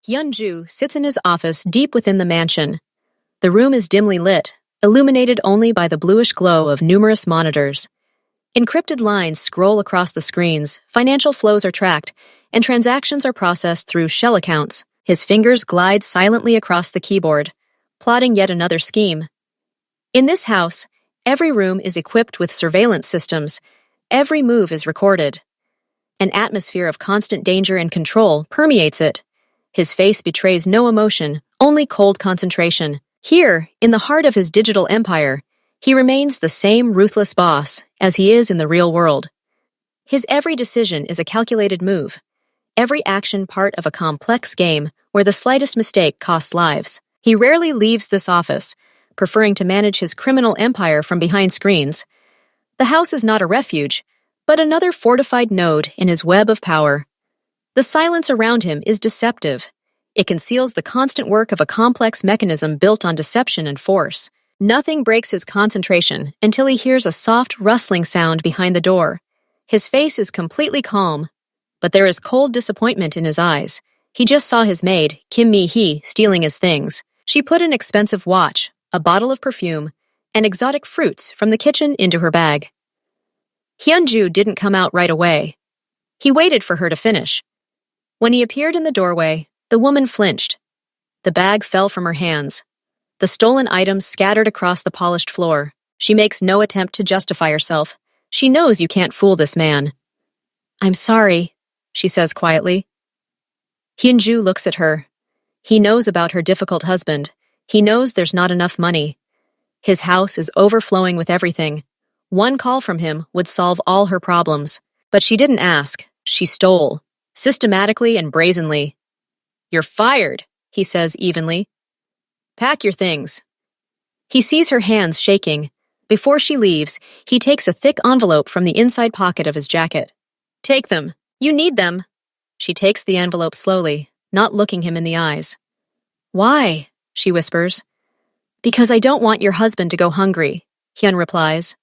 Hyunju sits in his office deep within the mansion. The room is dimly lit, illuminated only by the bluish glow of numerous monitors. Encrypted lines scroll across the screens, financial flows are tracked, and transactions are processed through shell accounts. His fingers glide silently across the keyboard, plotting yet another scheme. In this house, every room is equipped with surveillance systems. Every move is recorded. An atmosphere of constant danger and control permeates it. His face betrays no emotion, only cold concentration. Here, in the heart of his digital empire, he remains the same ruthless boss as he is in the real world. His every decision is a calculated move, every action part of a complex game where the slightest mistake costs lives. He rarely leaves this office, preferring to manage his criminal empire from behind screens. The house is not a refuge, but another fortified node in his web of power. The silence around him is deceptive. It conceals the constant work of a complex mechanism built on deception and force. Nothing breaks his concentration until he hears a soft rustling sound behind the door. His face is completely calm, but there is cold disappointment in his eyes. He just saw his maid, Kim Mi-hee, stealing his things. She put an expensive watch, a bottle of perfume, and exotic fruits from the kitchen into her bag. Hyunju didn't come out right away. He waited for her to finish. When he appeared in the doorway, the woman flinched. The bag fell from her hands. The stolen items scattered across the polished floor. She makes no attempt to justify herself. She knows you can't fool this man. "I'm sorry," she says quietly. Hyunju looks at her. He knows about her difficult husband. He knows there's not enough money. His house is overflowing with everything. One call from him would solve all her problems. But she didn't ask. She stole. Systematically and brazenly. "You're fired," he says evenly. "Pack your things." He sees her hands shaking. Before she leaves, he takes a thick envelope from the inside pocket of his jacket. "Take them. You need them." She takes the envelope slowly, not looking him in the eyes. "Why?" she whispers. "Because I don't want your husband to go hungry," Hyun replies.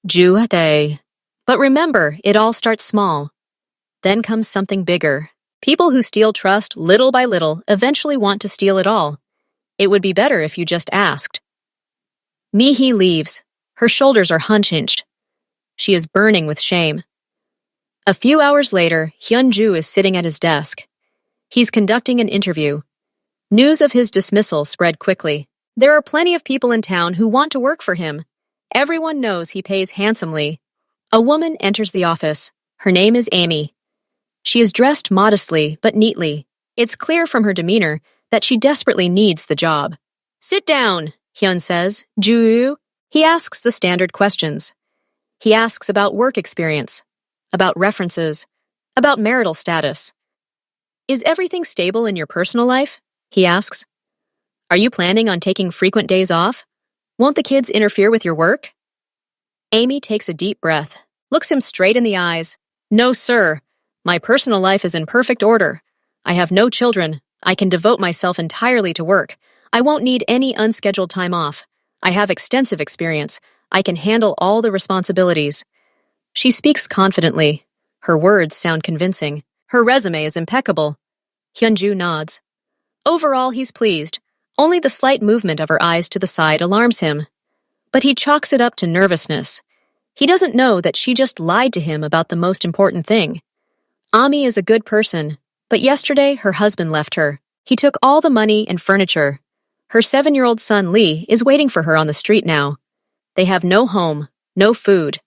"Ju-dae. But remember, it all starts small. Then comes something bigger. People who steal trust little by little eventually want to steal it all. It would be better if you just asked." Mi-hee leaves. Her shoulders are hunchinged. She is burning with shame. A few hours later, Hyunju is sitting at his desk. He's conducting an interview. News of his dismissal spread quickly. There are plenty of people in town who want to work for him. Everyone knows he pays handsomely. A woman enters the office. Her name is Amy. She is dressed modestly but neatly. It's clear from her demeanor that she desperately needs the job. "Sit down," Hyun says. "Ju?" He asks the standard questions. He asks about work experience, about references, about marital status. "Is everything stable in your personal life?" he asks. "Are you planning on taking frequent days off? Won't the kids interfere with your work?" Amy takes a deep breath, looks him straight in the eyes. "No, sir. My personal life is in perfect order. I have no children. I can devote myself entirely to work. I won't need any unscheduled time off. I have extensive experience. I can handle all the responsibilities." She speaks confidently. Her words sound convincing. Her resume is impeccable. Hyunju nods. Overall, he's pleased. Only the slight movement of her eyes to the side alarms him. But he chalks it up to nervousness. He doesn't know that she just lied to him about the most important thing. Ami is a good person, but yesterday her husband left her. He took all the money and furniture. Her 7-year-old son Lee is waiting for her on the street now. They have no home, no food.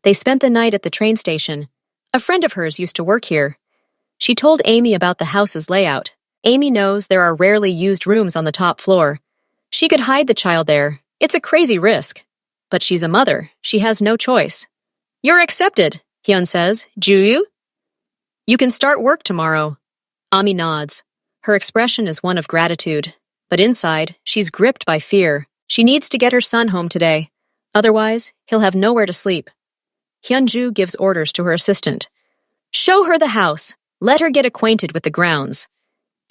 They spent the night at the train station. A friend of hers used to work here. She told Amy about the house's layout. Amy knows there are rarely used rooms on the top floor. She could hide the child there. It's a crazy risk. But she's a mother. She has no choice. "You're accepted," Hyun says. "Ju-yu? You can start work tomorrow." Ami nods. Her expression is one of gratitude. But inside, she's gripped by fear. She needs to get her son home today. Otherwise, he'll have nowhere to sleep. Hyunju gives orders to her assistant. "Show her the house. Let her get acquainted with the grounds."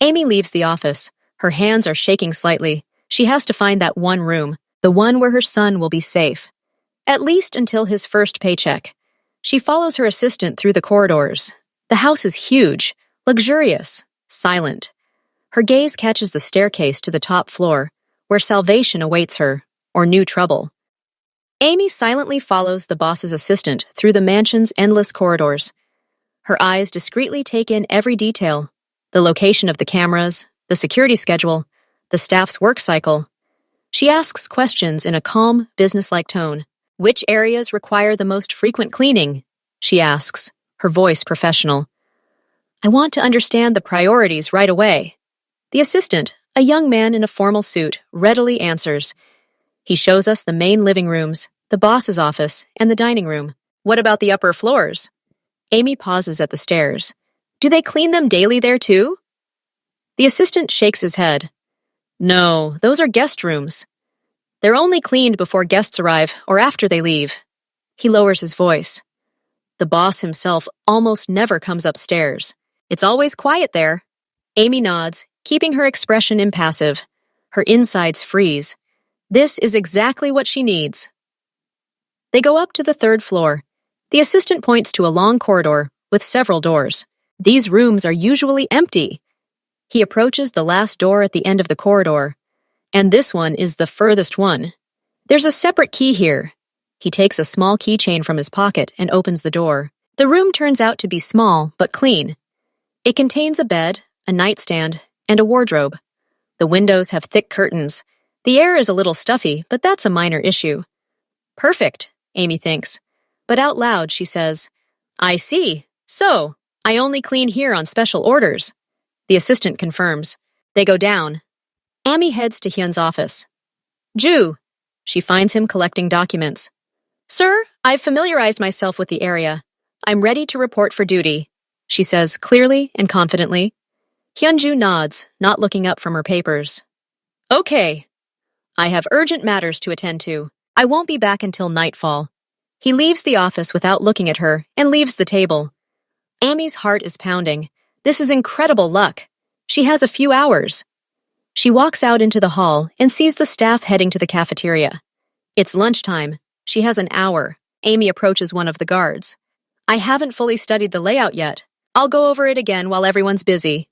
Amy leaves the office. Her hands are shaking slightly. She has to find that one room, the one where her son will be safe. At least until his first paycheck. She follows her assistant through the corridors. The house is huge, luxurious, silent. Her gaze catches the staircase to the top floor, where salvation awaits her, or new trouble. Amy silently follows the boss's assistant through the mansion's endless corridors. Her eyes discreetly take in every detail: the location of the cameras, the security schedule, the staff's work cycle. She asks questions in a calm, businesslike tone. Which areas require the most frequent cleaning? She asks, her voice professional. I want to understand the priorities right away. The assistant, a young man in a formal suit, readily answers. He shows us the main living rooms, the boss's office, and the dining room. What about the upper floors? Amy pauses at the stairs. Do they clean them daily there too? The assistant shakes his head. No, those are guest rooms. They're only cleaned before guests arrive or after they leave. He lowers his voice. The boss himself almost never comes upstairs. It's always quiet there. Amy nods, keeping her expression impassive. Her insides freeze. This is exactly what she needs. They go up to the third floor. The assistant points to a long corridor with several doors. These rooms are usually empty. He approaches the last door at the end of the corridor, and this one is the furthest one. There's a separate key here. He takes a small keychain from his pocket and opens the door. The room turns out to be small but clean. It contains a bed, a nightstand, and a wardrobe. The windows have thick curtains. The air is a little stuffy, but that's a minor issue. Perfect, Amy thinks. But out loud she says, I see. So, I only clean here on special orders. The assistant confirms. They go down. Amy heads to Hyun's office. Ju. She finds him collecting documents. Sir, I've familiarized myself with the area. I'm ready to report for duty, she says clearly and confidently. Hyunju nods, not looking up from her papers. Okay. I have urgent matters to attend to. I won't be back until nightfall. He leaves the office without looking at her and leaves the table. Amy's heart is pounding. This is incredible luck. She has a few hours. She walks out into the hall and sees the staff heading to the cafeteria. It's lunchtime. She has an hour. Amy approaches one of the guards. I haven't fully studied the layout yet. I'll go over it again while everyone's busy.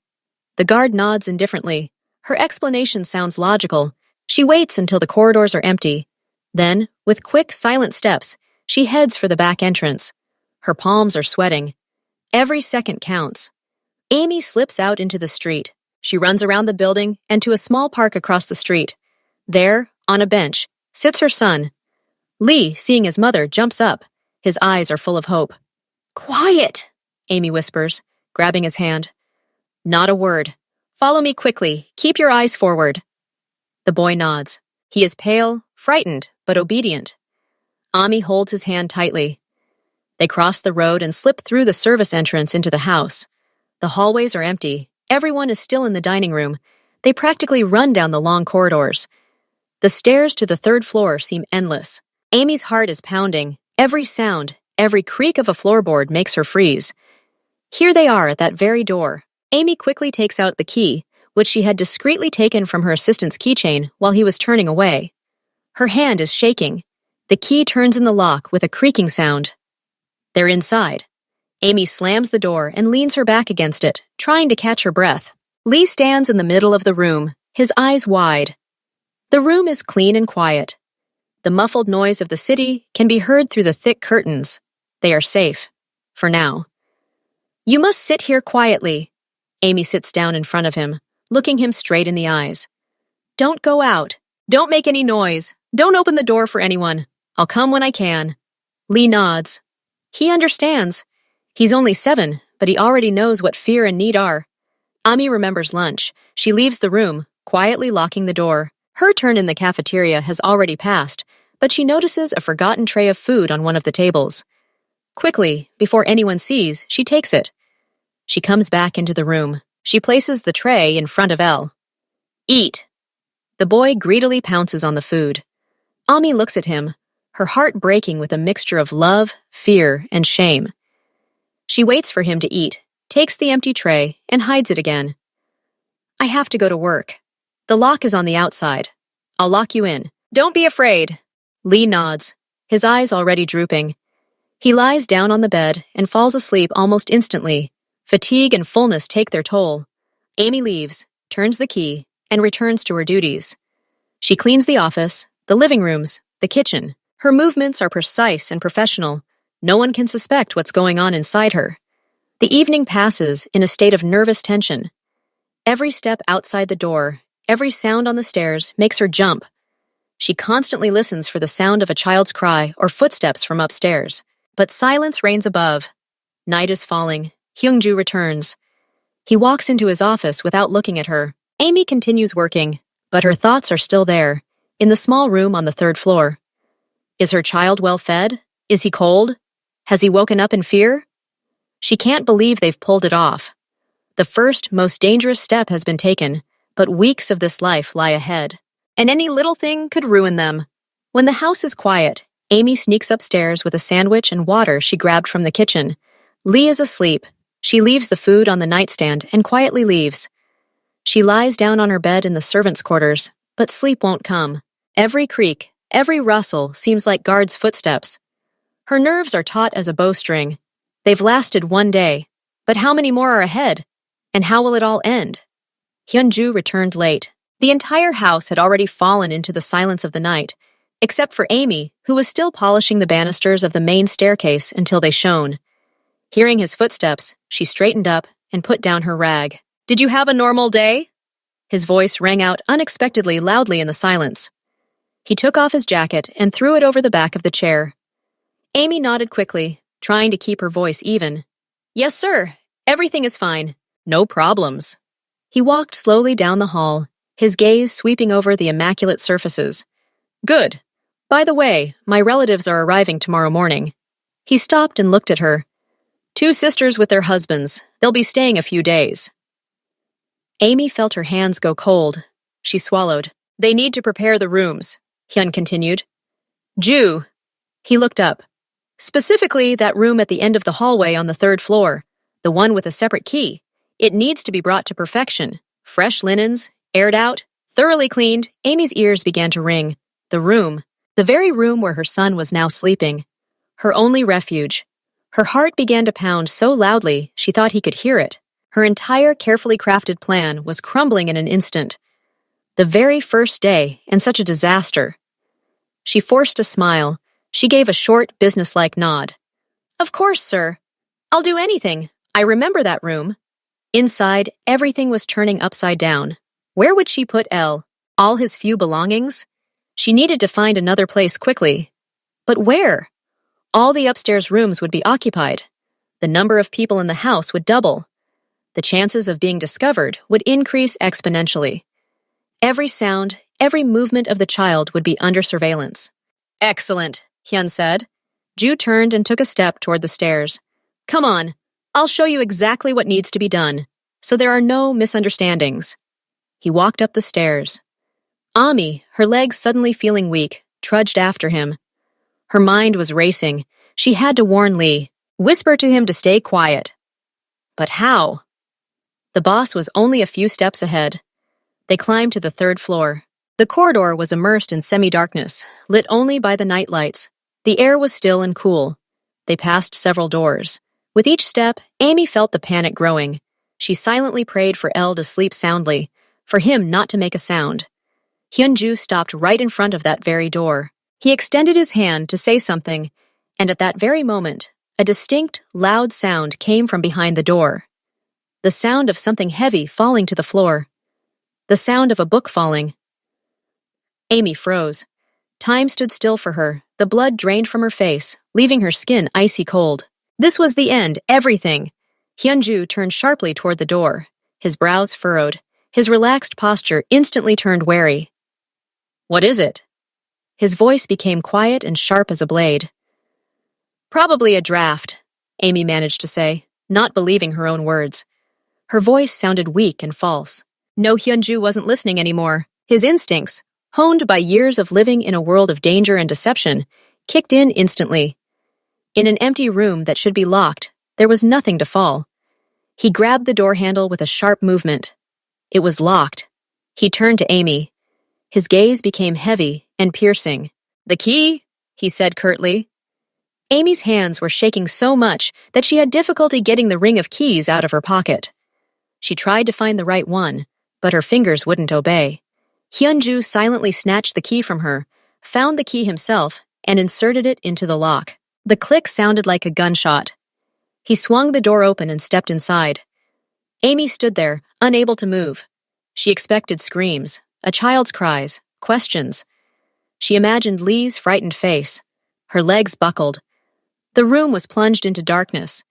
The guard nods indifferently. Her explanation sounds logical. She waits until the corridors are empty. Then, with quick, silent steps, she heads for the back entrance. Her palms are sweating. Every second counts. Amy slips out into the street. She runs around the building and to a small park across the street. There, on a bench, sits her son. Lee, seeing his mother, jumps up. His eyes are full of hope. Quiet, Amy whispers, grabbing his hand. Not a word. Follow me quickly. Keep your eyes forward. The boy nods. He is pale, frightened, but obedient. Ami holds his hand tightly. They cross the road and slip through the service entrance into the house. The hallways are empty. Everyone is still in the dining room. They practically run down the long corridors. The stairs to the third floor seem endless. Amy's heart is pounding. Every sound, every creak of a floorboard makes her freeze. Here they are at that very door. Amy quickly takes out the key, which she had discreetly taken from her assistant's keychain while he was turning away. Her hand is shaking. The key turns in the lock with a creaking sound. They're inside. Amy slams the door and leans her back against it, trying to catch her breath. Lee stands in the middle of the room, his eyes wide. The room is clean and quiet. The muffled noise of the city can be heard through the thick curtains. They are safe. For now. You must sit here quietly. Amy sits down in front of him, looking him straight in the eyes. Don't go out. Don't make any noise. Don't open the door for anyone. I'll come when I can. Lee nods. He understands. He's only 7, but he already knows what fear and need are. Ami remembers lunch. She leaves the room, quietly locking the door. Her turn in the cafeteria has already passed, but she notices a forgotten tray of food on one of the tables. Quickly, before anyone sees, she takes it. She comes back into the room. She places the tray in front of Elle. Eat. The boy greedily pounces on the food. Ami looks at him, her heart breaking with a mixture of love, fear, and shame. She waits for him to eat, takes the empty tray, and hides it again. I have to go to work. The lock is on the outside. I'll lock you in. Don't be afraid. Lee nods, his eyes already drooping. He lies down on the bed and falls asleep almost instantly. Fatigue and fullness take their toll. Amy leaves, turns the key, and returns to her duties. She cleans the office, the living rooms, the kitchen. Her movements are precise and professional. No one can suspect what's going on inside her. The evening passes in a state of nervous tension. Every step outside the door, every sound on the stairs makes her jump. She constantly listens for the sound of a child's cry or footsteps from upstairs. But silence reigns above. Night is falling. Hyung-ju returns. He walks into his office without looking at her. Amy continues working, but her thoughts are still there, in the small room on the third floor. Is her child well fed? Is he cold? Has he woken up in fear? She can't believe they've pulled it off. The first, most dangerous step has been taken, but weeks of this life lie ahead. And any little thing could ruin them. When the house is quiet, Amy sneaks upstairs with a sandwich and water she grabbed from the kitchen. Lee is asleep. She leaves the food on the nightstand and quietly leaves. She lies down on her bed in the servants' quarters, but sleep won't come. Every creak, every rustle seems like guards' footsteps. Her nerves are taut as a bowstring. They've lasted one day, but how many more are ahead? And how will it all end? Hyun-ju returned late. The entire house had already fallen into the silence of the night, except for Amy, who was still polishing the banisters of the main staircase until they shone. Hearing his footsteps, she straightened up and put down her rag. "Did you have a normal day?" His voice rang out unexpectedly loudly in the silence. He took off his jacket and threw it over the back of the chair. Amy nodded quickly, trying to keep her voice even. "Yes, sir. Everything is fine. No problems." He walked slowly down the hall, his gaze sweeping over the immaculate surfaces. "Good. By the way, my relatives are arriving tomorrow morning." He stopped and looked at her. "Two sisters with their husbands. They'll be staying a few days." Amy felt her hands go cold. She swallowed. "They need to prepare the rooms," Hyun continued. "Ju." He looked up. "Specifically, that room at the end of the hallway on the third floor, the one with a separate key. It needs to be brought to perfection. Fresh linens, aired out, thoroughly cleaned." Amy's ears began to ring. The room. The very room where her son was now sleeping. Her only refuge. Her heart began to pound so loudly she thought he could hear it. Her entire carefully crafted plan was crumbling in an instant. The very first day, and such a disaster. She forced a smile. She gave a short, businesslike nod. "Of course, sir. I'll do anything. I remember that room." Inside, everything was turning upside down. Where would she put Elle? All his few belongings? She needed to find another place quickly. But where? All the upstairs rooms would be occupied. The number of people in the house would double. The chances of being discovered would increase exponentially. Every sound, every movement of the child would be under surveillance. "Excellent," Hyun said. Ju turned and took a step toward the stairs. "Come on, I'll show you exactly what needs to be done, so there are no misunderstandings." He walked up the stairs. Ami, her legs suddenly feeling weak, trudged after him. Her mind was racing. She had to warn Lee, whisper to him to stay quiet. But how? The boss was only a few steps ahead. They climbed to the third floor. The corridor was immersed in semi-darkness, lit only by the night lights. The air was still and cool. They passed several doors. With each step, Amy felt the panic growing. She silently prayed for Elle to sleep soundly, for him not to make a sound. Hyun-ju stopped right in front of that very door. He extended his hand to say something, and at that very moment, a distinct, loud sound came from behind the door. The sound of something heavy falling to the floor. The sound of a book falling. Amy froze. Time stood still for her. The blood drained from her face, leaving her skin icy cold. This was the end, everything. Hyun-ju turned sharply toward the door, his brows furrowed, his relaxed posture instantly turned wary. "What is it?" His voice became quiet and sharp as a blade. "Probably a draft," Amy managed to say, not believing her own words. Her voice sounded weak and false. No, Hyun-ju wasn't listening anymore. His instincts, honed by years of living in a world of danger and deception, kicked in instantly. In an empty room that should be locked, there was nothing to fall. He grabbed the door handle with a sharp movement. It was locked. He turned to Amy. His gaze became heavy and piercing. "The key," he said curtly. Amy's hands were shaking so much that she had difficulty getting the ring of keys out of her pocket. She tried to find the right one, but her fingers wouldn't obey. Hyunju silently snatched the key from her, found the key himself, and inserted it into the lock. The click sounded like a gunshot. He swung the door open and stepped inside. Amy stood there, unable to move. She expected screams, a child's cries, questions. She imagined Lee's frightened face. Her legs buckled. The room was plunged into darkness.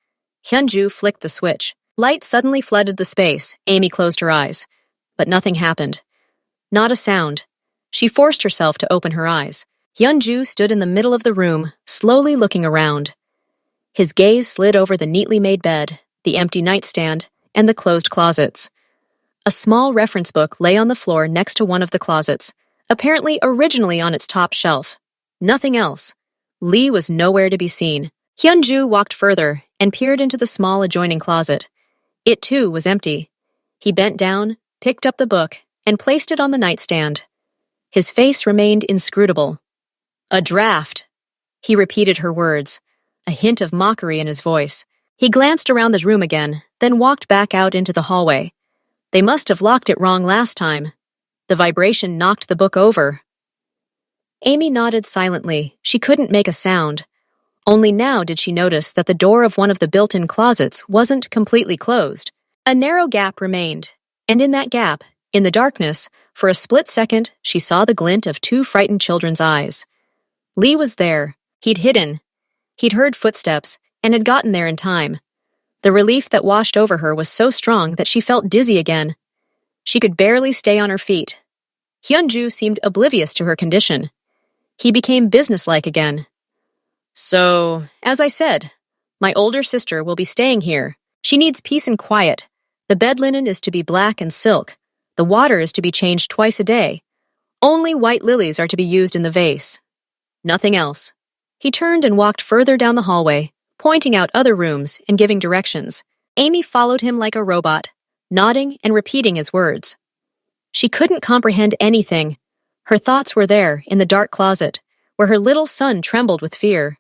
Hyunju flicked the switch. Light suddenly flooded the space. Amy closed her eyes. But nothing happened. Not a sound. She forced herself to open her eyes. Hyunju stood in the middle of the room, slowly looking around. His gaze slid over the neatly made bed, the empty nightstand, and the closed closets. A small reference book lay on the floor next to one of the closets, apparently originally on its top shelf. Nothing else. Lee was nowhere to be seen. Hyunju walked further and peered into the small adjoining closet. It, too, was empty. He bent down, picked up the book, and placed it on the nightstand. His face remained inscrutable. "A draft," he repeated her words, a hint of mockery in his voice. He glanced around the room again, then walked back out into the hallway. They must have locked it wrong last time. The vibration knocked the book over. Amy nodded silently. She couldn't make a sound. Only now did she notice that the door of one of the built-in closets wasn't completely closed. A narrow gap remained, and in that gap, in the darkness, for a split second, she saw the glint of two frightened children's eyes. Lee was there. He'd hidden. He'd heard footsteps, and had gotten there in time. The relief that washed over her was so strong that she felt dizzy again. She could barely stay on her feet. Hyunju seemed oblivious to her condition. He became businesslike again. "So, as I said, my older sister will be staying here. She needs peace and quiet. The bed linen is to be black and silk. The water is to be changed twice a day. Only white lilies are to be used in the vase. Nothing else." He turned and walked further down the hallway, pointing out other rooms and giving directions. Amy followed him like a robot, nodding and repeating his words. She couldn't comprehend anything. Her thoughts were there, in the dark closet, where her little son trembled with fear.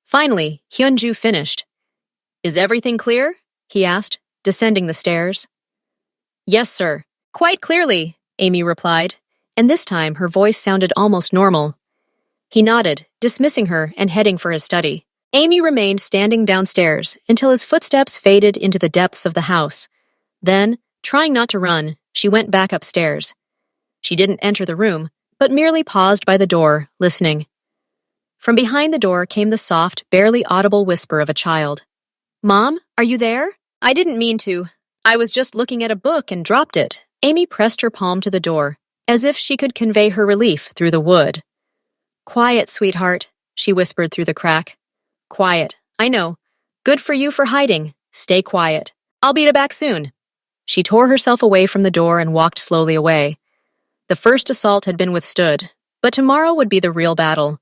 Finally, Hyunju finished. "Is everything clear?" he asked, descending the stairs. "Yes, sir. Quite clearly," Amy replied, and this time her voice sounded almost normal. He nodded, dismissing her and heading for his study. Amy remained standing downstairs until his footsteps faded into the depths of the house. Then, trying not to run, she went back upstairs. She didn't enter the room, but merely paused by the door, listening. From behind the door came the soft, barely audible whisper of a child. "Mom, are you there? I didn't mean to. I was just looking at a book and dropped it." Amy pressed her palm to the door, as if she could convey her relief through the wood. "Quiet, sweetheart," she whispered through the crack. "Quiet, I know. Good for you for hiding. Stay quiet. I'll be back soon." She tore herself away from the door and walked slowly away. The first assault had been withstood, but tomorrow would be the real battle.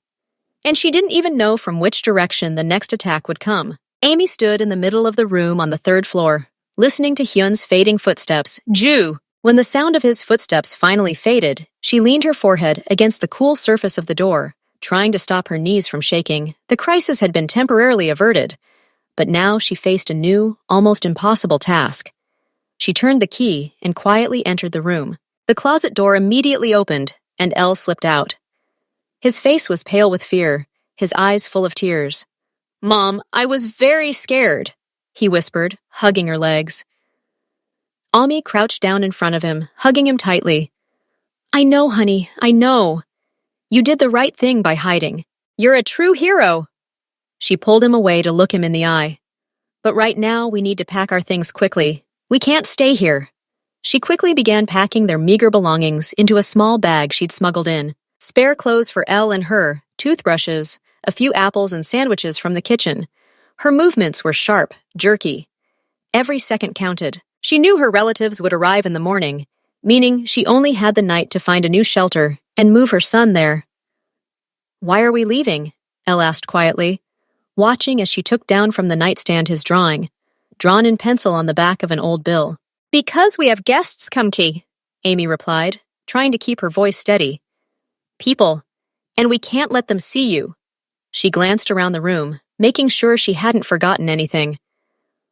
And she didn't even know from which direction the next attack would come. Amy stood in the middle of the room on the third floor, listening to Hyun's fading footsteps. "Ju!" When the sound of his footsteps finally faded, she leaned her forehead against the cool surface of the door, trying to stop her knees from shaking. The crisis had been temporarily averted, but now she faced a new, almost impossible task. She turned the key and quietly entered the room. The closet door immediately opened, and Elle slipped out. His face was pale with fear, his eyes full of tears. "Mom, I was very scared," he whispered, hugging her legs. Ami crouched down in front of him, hugging him tightly. "I know, honey, I know. You did the right thing by hiding. You're a true hero." She pulled him away to look him in the eye. "But right now we need to pack our things quickly. We can't stay here." She quickly began packing their meager belongings into a small bag she'd smuggled in. Spare clothes for Elle and her, toothbrushes, a few apples and sandwiches from the kitchen. Her movements were sharp, jerky. Every second counted. She knew her relatives would arrive in the morning, meaning she only had the night to find a new shelter and move her son there. "Why are we leaving?" Elle asked quietly, watching as she took down from the nightstand his drawing, drawn in pencil on the back of an old bill. "Because we have guests come, Key," Amy replied, trying to keep her voice steady. "People, and we can't let them see you." She glanced around the room, making sure she hadn't forgotten anything.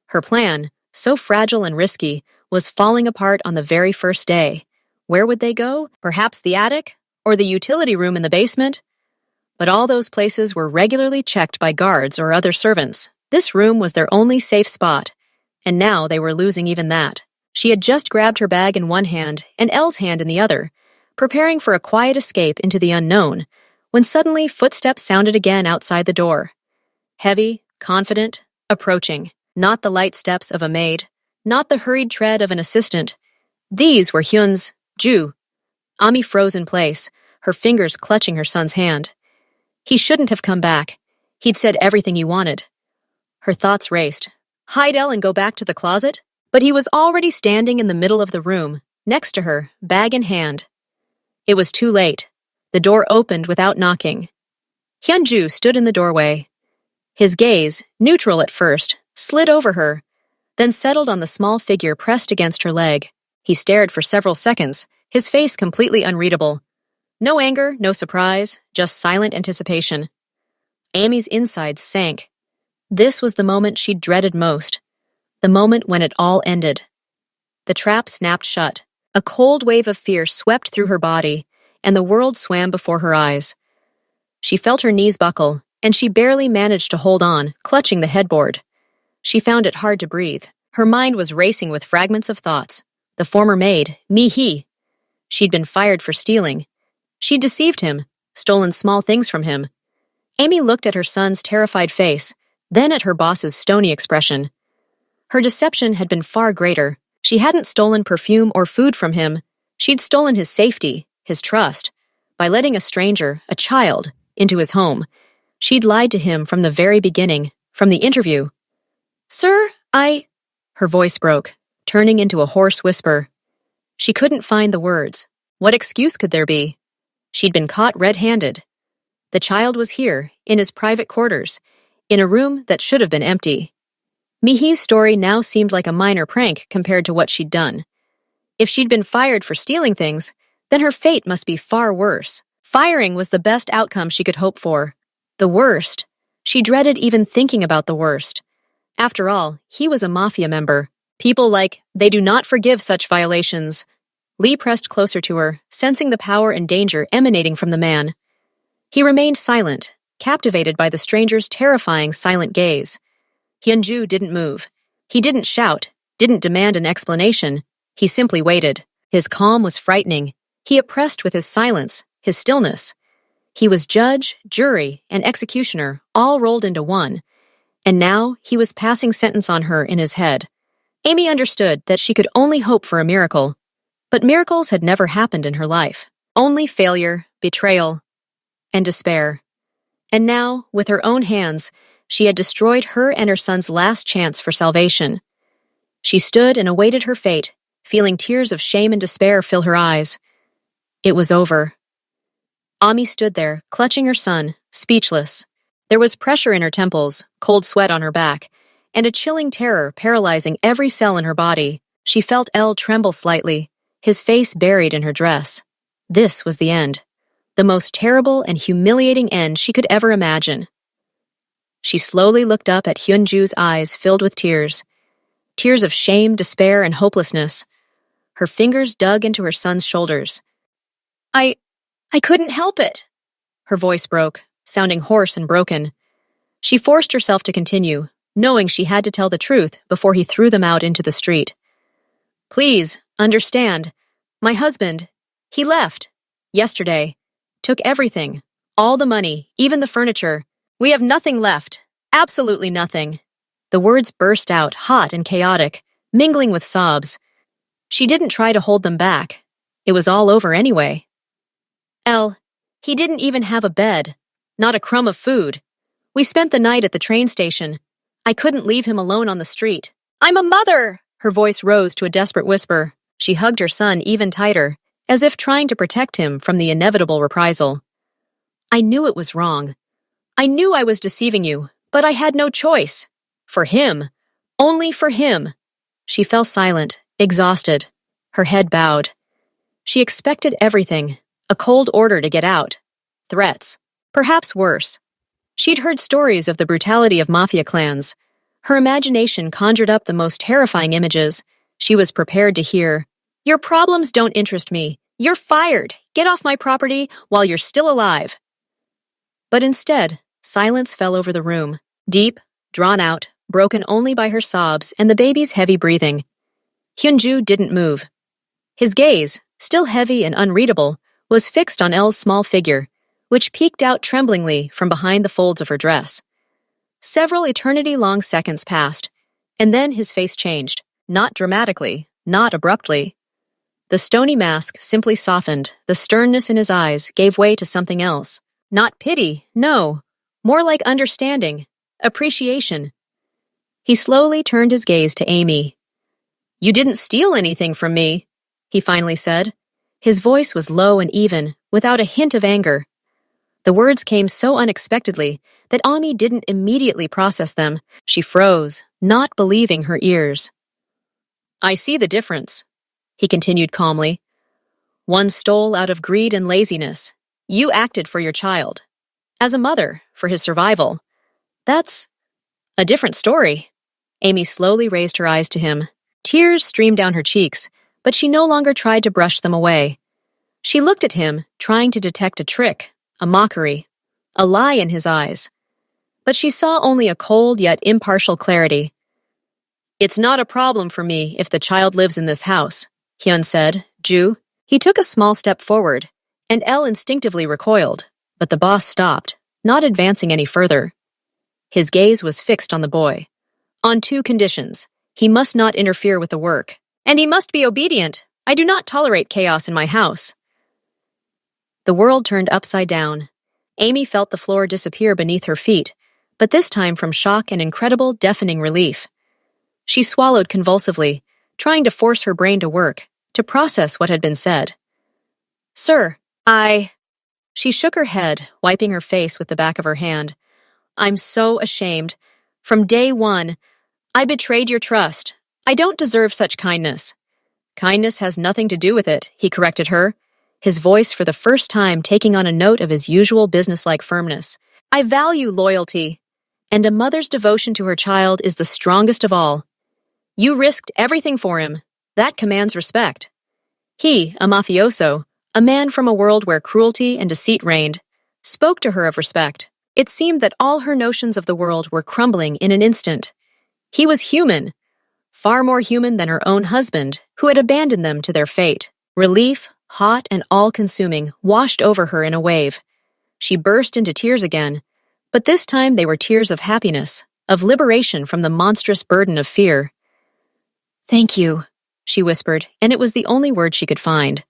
Her plan, so fragile and risky, was falling apart on the very first day. Where would they go? Perhaps the attic? Or the utility room in the basement? But all those places were regularly checked by guards or other servants. This room was their only safe spot, and now they were losing even that. She had just grabbed her bag in one hand and Elle's hand in the other, preparing for a quiet escape into the unknown, when suddenly footsteps sounded again outside the door. Heavy, confident, approaching. Not the light steps of a maid, not the hurried tread of an assistant. These were Hyun's, Ju. Ami froze in place, her fingers clutching her son's hand. He shouldn't have come back. He'd said everything he wanted. Her thoughts raced. Hide Elle and go back to the closet? But he was already standing in the middle of the room, next to her, bag in hand. It was too late. The door opened without knocking. Hyun-ju stood in the doorway. His gaze, neutral at first, slid over her, then settled on the small figure pressed against her leg. He stared for several seconds, his face completely unreadable. No anger, no surprise, just silent anticipation. Amy's insides sank. This was the moment she'd dreaded most. The moment when it all ended. The trap snapped shut. A cold wave of fear swept through her body, and the world swam before her eyes. She felt her knees buckle, and she barely managed to hold on, clutching the headboard. She found it hard to breathe. Her mind was racing with fragments of thoughts. The former maid, Mi-hee. She'd been fired for stealing. She'd deceived him, stolen small things from him. Amy looked at her son's terrified face, then at her boss's stony expression. Her deception had been far greater. She hadn't stolen perfume or food from him. She'd stolen his safety, his trust. By letting a stranger, a child, into his home, she'd lied to him from the very beginning, from the interview. Sir, Her voice broke, turning into a hoarse whisper. She couldn't find the words. What excuse could there be? She'd been caught red-handed. The child was here, in his private quarters, in a room that should have been empty. Mi-hee's story now seemed like a minor prank compared to what she'd done. If she'd been fired for stealing things, then her fate must be far worse. Firing was the best outcome she could hope for. The worst. She dreaded even thinking about the worst. After all, he was a MAFIA member. People they do not forgive such violations. Lee pressed closer to her, sensing the power and danger emanating from the man. He remained silent, captivated by the stranger's terrifying silent gaze. Hyun-ju didn't move. He didn't shout, didn't demand an explanation. He simply waited. His calm was frightening. He oppressed with his silence, his stillness. He was judge, jury, and executioner, all rolled into one. And now he was passing sentence on her in his head. Amy understood that she could only hope for a miracle. But miracles had never happened in her life. Only failure, betrayal, and despair. And now, with her own hands, she had destroyed her and her son's last chance for salvation. She stood and awaited her fate, feeling tears of shame and despair fill her eyes. It was over. Ami stood there, clutching her son, speechless. There was pressure in her temples, cold sweat on her back, and a chilling terror paralyzing every cell in her body. She felt Elle tremble slightly, his face buried in her dress. This was the end. The most terrible and humiliating end she could ever imagine. She slowly looked up at Hyun-ju's eyes filled with tears. Tears of shame, despair, and hopelessness. Her fingers dug into her son's shoulders. I couldn't help it. Her voice broke, sounding hoarse and broken. She forced herself to continue, knowing she had to tell the truth before he threw them out into the street. Please, understand. My husband, he left. Yesterday. Took everything. All the money, even the furniture. We have nothing left. Absolutely nothing. The words burst out, hot and chaotic, mingling with sobs. She didn't try to hold them back. It was all over anyway. Elle, he didn't even have a bed. Not a crumb of food. We spent the night at the train station. I couldn't leave him alone on the street. I'm a mother! Her voice rose to a desperate whisper. She hugged her son even tighter, as if trying to protect him from the inevitable reprisal. I knew it was wrong. I knew I was deceiving you, but I had no choice. For him. Only for him. She fell silent, exhausted, her head bowed. She expected everything, a cold order to get out. Threats. Perhaps worse. She'd heard stories of the brutality of mafia clans. Her imagination conjured up the most terrifying images. She was prepared to hear, "Your problems don't interest me. You're fired. Get off my property while you're still alive." But instead, silence fell over the room, deep, drawn out, broken only by her sobs and the baby's heavy breathing. Hyunju didn't move. His gaze, still heavy and unreadable, was fixed on Elle's small figure, which peeked out tremblingly from behind the folds of her dress. Several eternity-long seconds passed, and then his face changed, not dramatically, not abruptly. The stony mask simply softened, the sternness in his eyes gave way to something else. Not pity, no, more like understanding, appreciation. He slowly turned his gaze to Amy. "You didn't steal anything from me," he finally said. His voice was low and even, without a hint of anger. The words came so unexpectedly that Amy didn't immediately process them. She froze, not believing her ears. "I see the difference," he continued calmly. "One stole out of greed and laziness. You acted for your child. As a mother, for his survival. That's a different story." Amy slowly raised her eyes to him. Tears streamed down her cheeks, but she no longer tried to brush them away. She looked at him, trying to detect a trick, a mockery, a lie in his eyes. But she saw only a cold yet impartial clarity. "It's not a problem for me if the child lives in this house," Hyun said, Ju. He took a small step forward, and Elle instinctively recoiled, but the boss stopped, not advancing any further. His gaze was fixed on the boy. "On two conditions. He must not interfere with the work. And he must be obedient. I do not tolerate chaos in my house." The world turned upside down. Amy felt the floor disappear beneath her feet, but this time from shock and incredible, deafening relief. She swallowed convulsively, trying to force her brain to work, to process what had been said. "Sir, She shook her head, wiping her face with the back of her hand. "I'm so ashamed. From day one, I betrayed your trust. I don't deserve such kindness." "Kindness has nothing to do with it," he corrected her, his voice for the first time taking on a note of his usual businesslike firmness. "I value loyalty, and a mother's devotion to her child is the strongest of all. You risked everything for him. That commands respect." He, a mafioso, a man from a world where cruelty and deceit reigned, spoke to her of respect. It seemed that all her notions of the world were crumbling in an instant. He was human, far more human than her own husband, who had abandoned them to their fate. Relief, hot and all-consuming, washed over her in a wave. She burst into tears again, but this time they were tears of happiness, of liberation from the monstrous burden of fear. "Thank you," she whispered, and it was the only word she could find.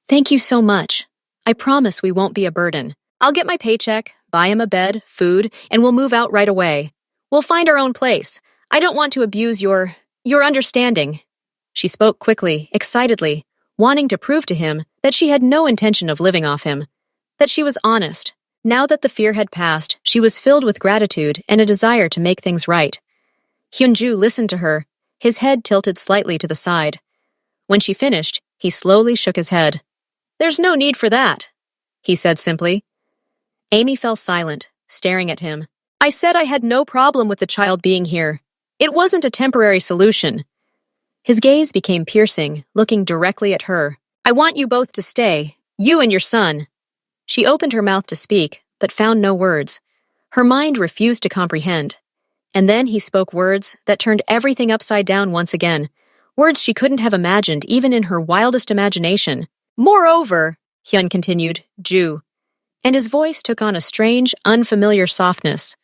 "Thank you so much. I promise we won't be a burden. I'll get my paycheck, buy him a bed, food, and we'll move out right away. We'll find our own place. I don't want to abuse your understanding." She spoke quickly, excitedly, wanting to prove to him that she had no intention of living off him, that she was honest. Now that the fear had passed, she was filled with gratitude and a desire to make things right. Hyunju listened to her, his head tilted slightly to the side. When she finished, he slowly shook his head. "There's no need for that," he said simply. Amy fell silent, staring at him. "I said I had no problem with the child being here. It wasn't a temporary solution." His gaze became piercing, looking directly at her. "I want you both to stay, you and your son." She opened her mouth to speak, but found no words. Her mind refused to comprehend. And then he spoke words that turned everything upside down once again, words she couldn't have imagined even in her wildest imagination. "Moreover," Hyun continued, Ju, and his voice took on a strange, unfamiliar softness.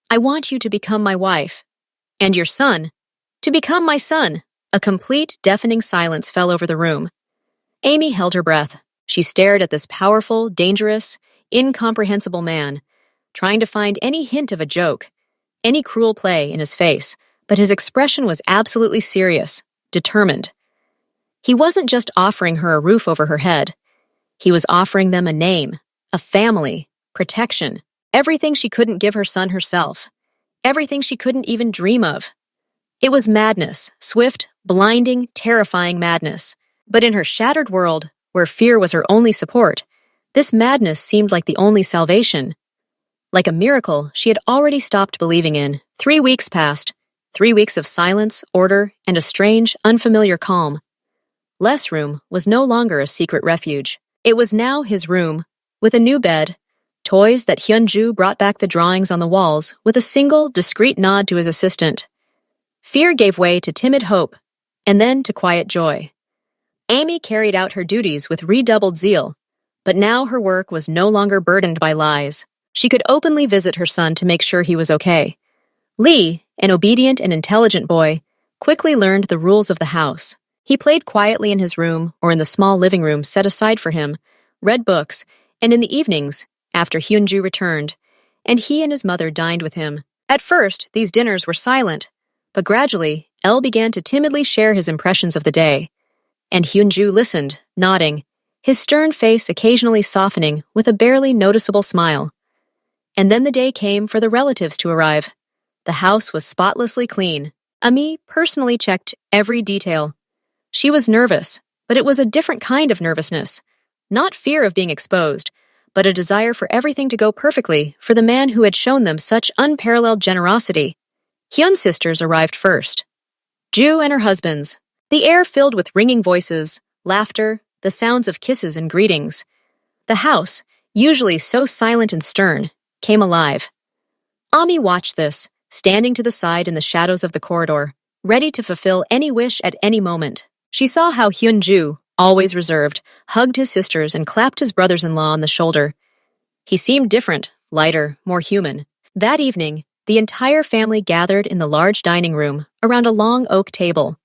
"I want you to become my wife, and your son, to become my son." A complete, deafening silence fell over the room. Amy held her breath. She stared at this powerful, dangerous, incomprehensible man, trying to find any hint of a joke, any cruel play in his face, but his expression was absolutely serious, determined. He wasn't just offering her a roof over her head. He was offering them a name, a family, protection, everything she couldn't give her son herself, everything she couldn't even dream of. It was madness, swift, blinding, terrifying madness. But in her shattered world, where fear was her only support, this madness seemed like the only salvation. Like a miracle she had already stopped believing in. 3 weeks passed, 3 weeks of silence, order, and a strange, unfamiliar calm. Les' room was no longer a secret refuge. It was now his room, with a new bed, toys that Hyunju brought back the drawings on the walls with a single, discreet nod to his assistant. Fear gave way to timid hope, and then to quiet joy. Amy carried out her duties with redoubled zeal, but now her work was no longer burdened by lies. She could openly visit her son to make sure he was okay. Lee, an obedient and intelligent boy, quickly learned the rules of the house. He played quietly in his room or in the small living room set aside for him, read books, and in the evenings, after Hyunju returned, and he and his mother dined with him. At first, these dinners were silent, but gradually, El began to timidly share his impressions of the day. And Hyunju listened, nodding, his stern face occasionally softening with a barely noticeable smile. And then the day came for the relatives to arrive. The house was spotlessly clean. Ami personally checked every detail. She was nervous, but it was a different kind of nervousness. Not fear of being exposed, but a desire for everything to go perfectly for the man who had shown them such unparalleled generosity. Hyun's sisters arrived first. Ju and her husbands. The air filled with ringing voices, laughter, the sounds of kisses and greetings. The house, usually so silent and stern, came alive. Ami watched this, standing to the side in the shadows of the corridor, ready to fulfill any wish at any moment. She saw how Hyunju, always reserved, hugged his sisters and clapped his brothers-in-law on the shoulder. He seemed different, lighter, more human. That evening, the entire family gathered in the large dining room around a long oak table.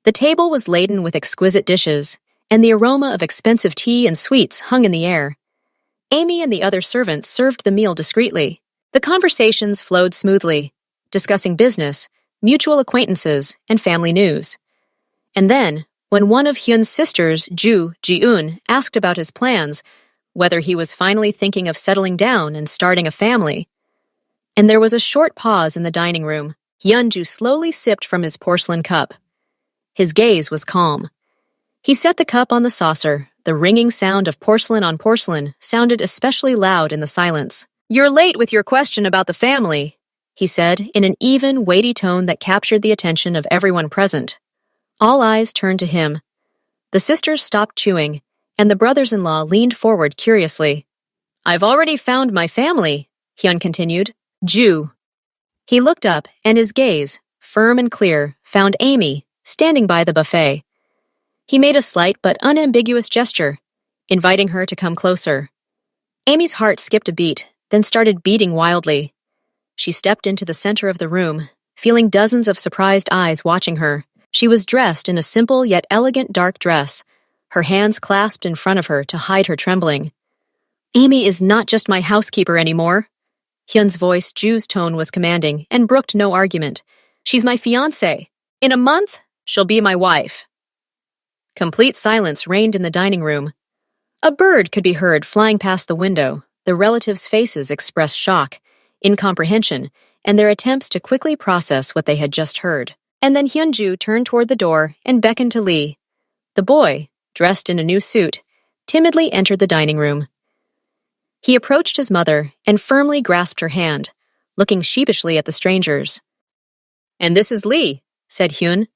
The table was laden with exquisite dishes, and the aroma of expensive tea and sweets hung in the air. Amy and the other servants served the meal discreetly. The conversations flowed smoothly, discussing business, mutual acquaintances, and family news. And then, when one of Hyun's sisters, Ji-eun, asked about his plans, whether he was finally thinking of settling down and starting a family, and there was a short pause in the dining room, Hyunju slowly sipped from his porcelain cup. His gaze was calm. He set the cup on the saucer. The ringing sound of porcelain on porcelain sounded especially loud in the silence. "You're late with your question about the family," he said in an even, weighty tone that captured the attention of everyone present. All eyes turned to him. The sisters stopped chewing, and the brothers-in-law leaned forward curiously. "I've already found my family," Hyun continued. "Ju." He looked up, and his gaze, firm and clear, found Amy, standing by the buffet. He made a slight but unambiguous gesture, inviting her to come closer. Amy's heart skipped a beat, then started beating wildly. She stepped into the center of the room, feeling dozens of surprised eyes watching her. She was dressed in a simple yet elegant dark dress, her hands clasped in front of her to hide her trembling. "Amy is not just my housekeeper anymore." Hyun's voice, Ju's tone, was commanding, and brooked no argument. "She's my fiancée. In a month, she'll be my wife." Complete silence reigned in the dining room. A bird could be heard flying past the window. The relatives' faces expressed shock, incomprehension, and their attempts to quickly process what they had just heard. And then Hyunju turned toward the door and beckoned to Lee. The boy, dressed in a new suit, timidly entered the dining room. He approached his mother and firmly grasped her hand, looking sheepishly at the strangers. "And this is Lee," said Hyun.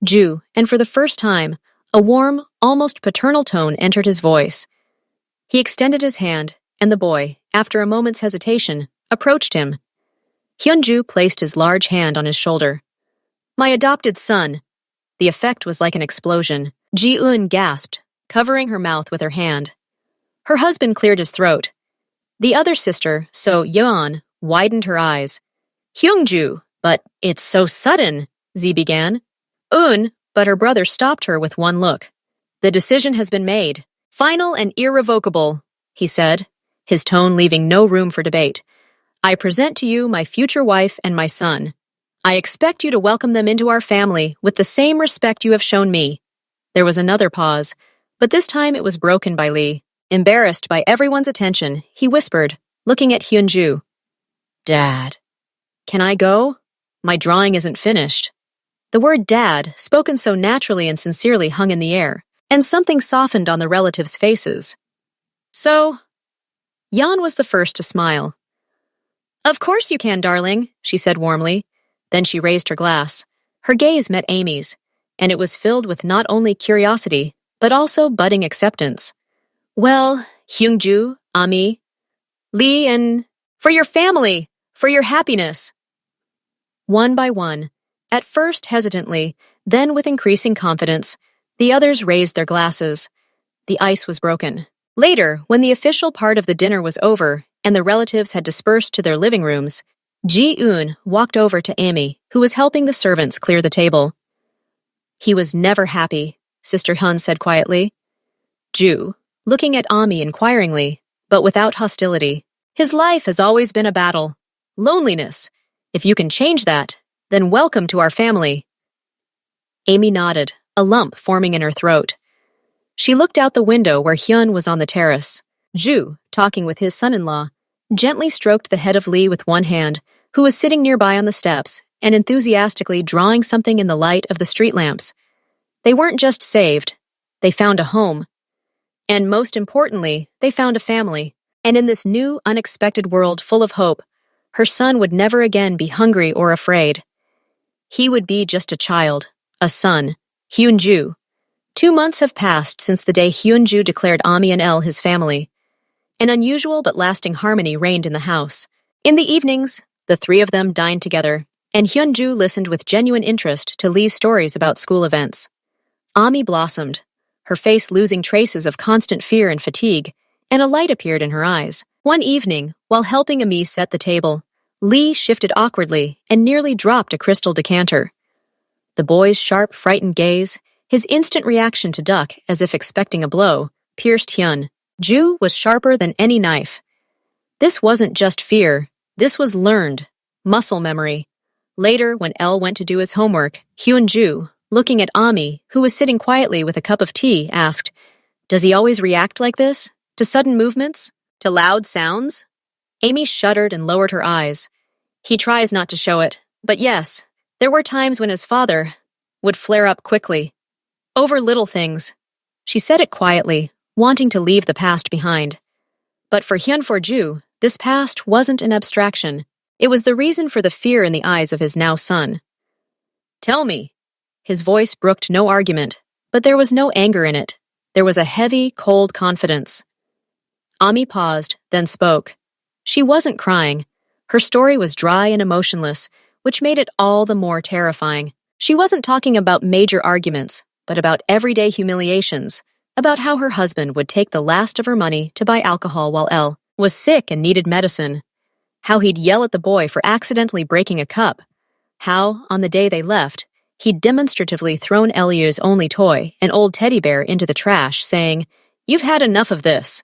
Ju, and for the first time, a warm, almost paternal tone entered his voice. He extended his hand, and the boy, after a moment's hesitation, approached him. Hyunju placed his large hand on his shoulder. "My adopted son." The effect was like an explosion. Ji-eun gasped, covering her mouth with her hand. Her husband cleared his throat. The other sister, So-yeon, widened her eyes. "Hyungju, but it's so sudden," Z began. But her brother stopped her with one look. "The decision has been made. Final and irrevocable," he said, his tone leaving no room for debate. "I present to you my future wife and my son. I expect you to welcome them into our family with the same respect you have shown me." There was another pause, but this time it was broken by Lee. Embarrassed by everyone's attention, he whispered, looking at Hyunju. "Dad, can I go? My drawing isn't finished." The word "dad," spoken so naturally and sincerely, hung in the air, and something softened on the relatives' faces. "So?" Yan was the first to smile. "Of course you can, darling," she said warmly. Then she raised her glass. Her gaze met Amy's, and it was filled with not only curiosity, but also budding acceptance. Well, Hyungju, Ami, Lee, and for your family, for your happiness. One by one, at first hesitantly, then with increasing confidence, the others raised their glasses. The ice was broken. Later, when the official part of the dinner was over and the relatives had dispersed to their living rooms, Ji-eun walked over to Amy, who was helping the servants clear the table. He was never happy, Sister Hun said quietly. Ju, looking at Ami inquiringly, but without hostility. His life has always been a battle. Loneliness. If you can change that, then welcome to our family. Amy nodded, a lump forming in her throat. She looked out the window where Hyun was on the terrace. Ju, talking with his son-in-law, gently stroked the head of Lee with one hand, who was sitting nearby on the steps and enthusiastically drawing something in the light of the street lamps. They weren't just saved. They found a home. And most importantly, they found a family. And in this new, unexpected world full of hope, her son would never again be hungry or afraid. He would be just a child, a son, Hyunju. 2 months have passed since the day Hyunju declared Ami and El his family. An unusual but lasting harmony reigned in the house. In the evenings, the three of them dined together, and Hyunju listened with genuine interest to Lee's stories about school events. Ami blossomed, her face losing traces of constant fear and fatigue, and a light appeared in her eyes. One evening, while helping Ami set the table, Lee shifted awkwardly and nearly dropped a crystal decanter. The boy's sharp, frightened gaze, his instant reaction to duck as if expecting a blow, pierced Hyun. Ju was sharper than any knife. This wasn't just fear. This was learned, muscle memory. Later, when El went to do his homework, Hyunju, looking at Ami, who was sitting quietly with a cup of tea, asked, "Does he always react like this? To sudden movements? To loud sounds?" Amy shuddered and lowered her eyes. He tries not to show it, but yes, there were times when his father would flare up quickly. Over little things. She said it quietly, wanting to leave the past behind. But for Hyunforju, this past wasn't an abstraction. It was the reason for the fear in the eyes of his now son. "Tell me." His voice brooked no argument, but there was no anger in it. There was a heavy, cold confidence. Ami paused, then spoke. She wasn't crying. Her story was dry and emotionless, which made it all the more terrifying. She wasn't talking about major arguments, but about everyday humiliations, about how her husband would take the last of her money to buy alcohol while El was sick and needed medicine, how he'd yell at the boy for accidentally breaking a cup, how, on the day they left, he'd demonstratively thrown Eliu's only toy, an old teddy bear, into the trash, saying, "You've had enough of this."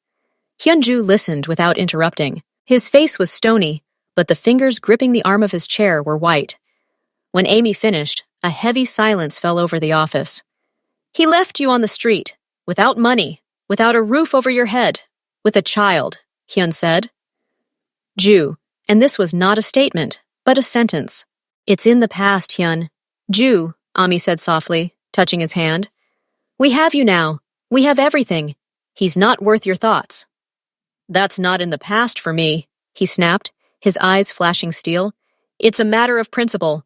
Hyunju listened without interrupting. His face was stony, but the fingers gripping the arm of his chair were white. When Amy finished, a heavy silence fell over the office. "He left you on the street, without money, without a roof over your head, with a child," Hyun said. Ju, and this was not a statement, but a sentence. "It's in the past, Hyun." "Ju," Ami said softly, touching his hand. "We have you now. We have everything. He's not worth your thoughts." "That's not in the past for me," he snapped, his eyes flashing steel. "It's a matter of principle.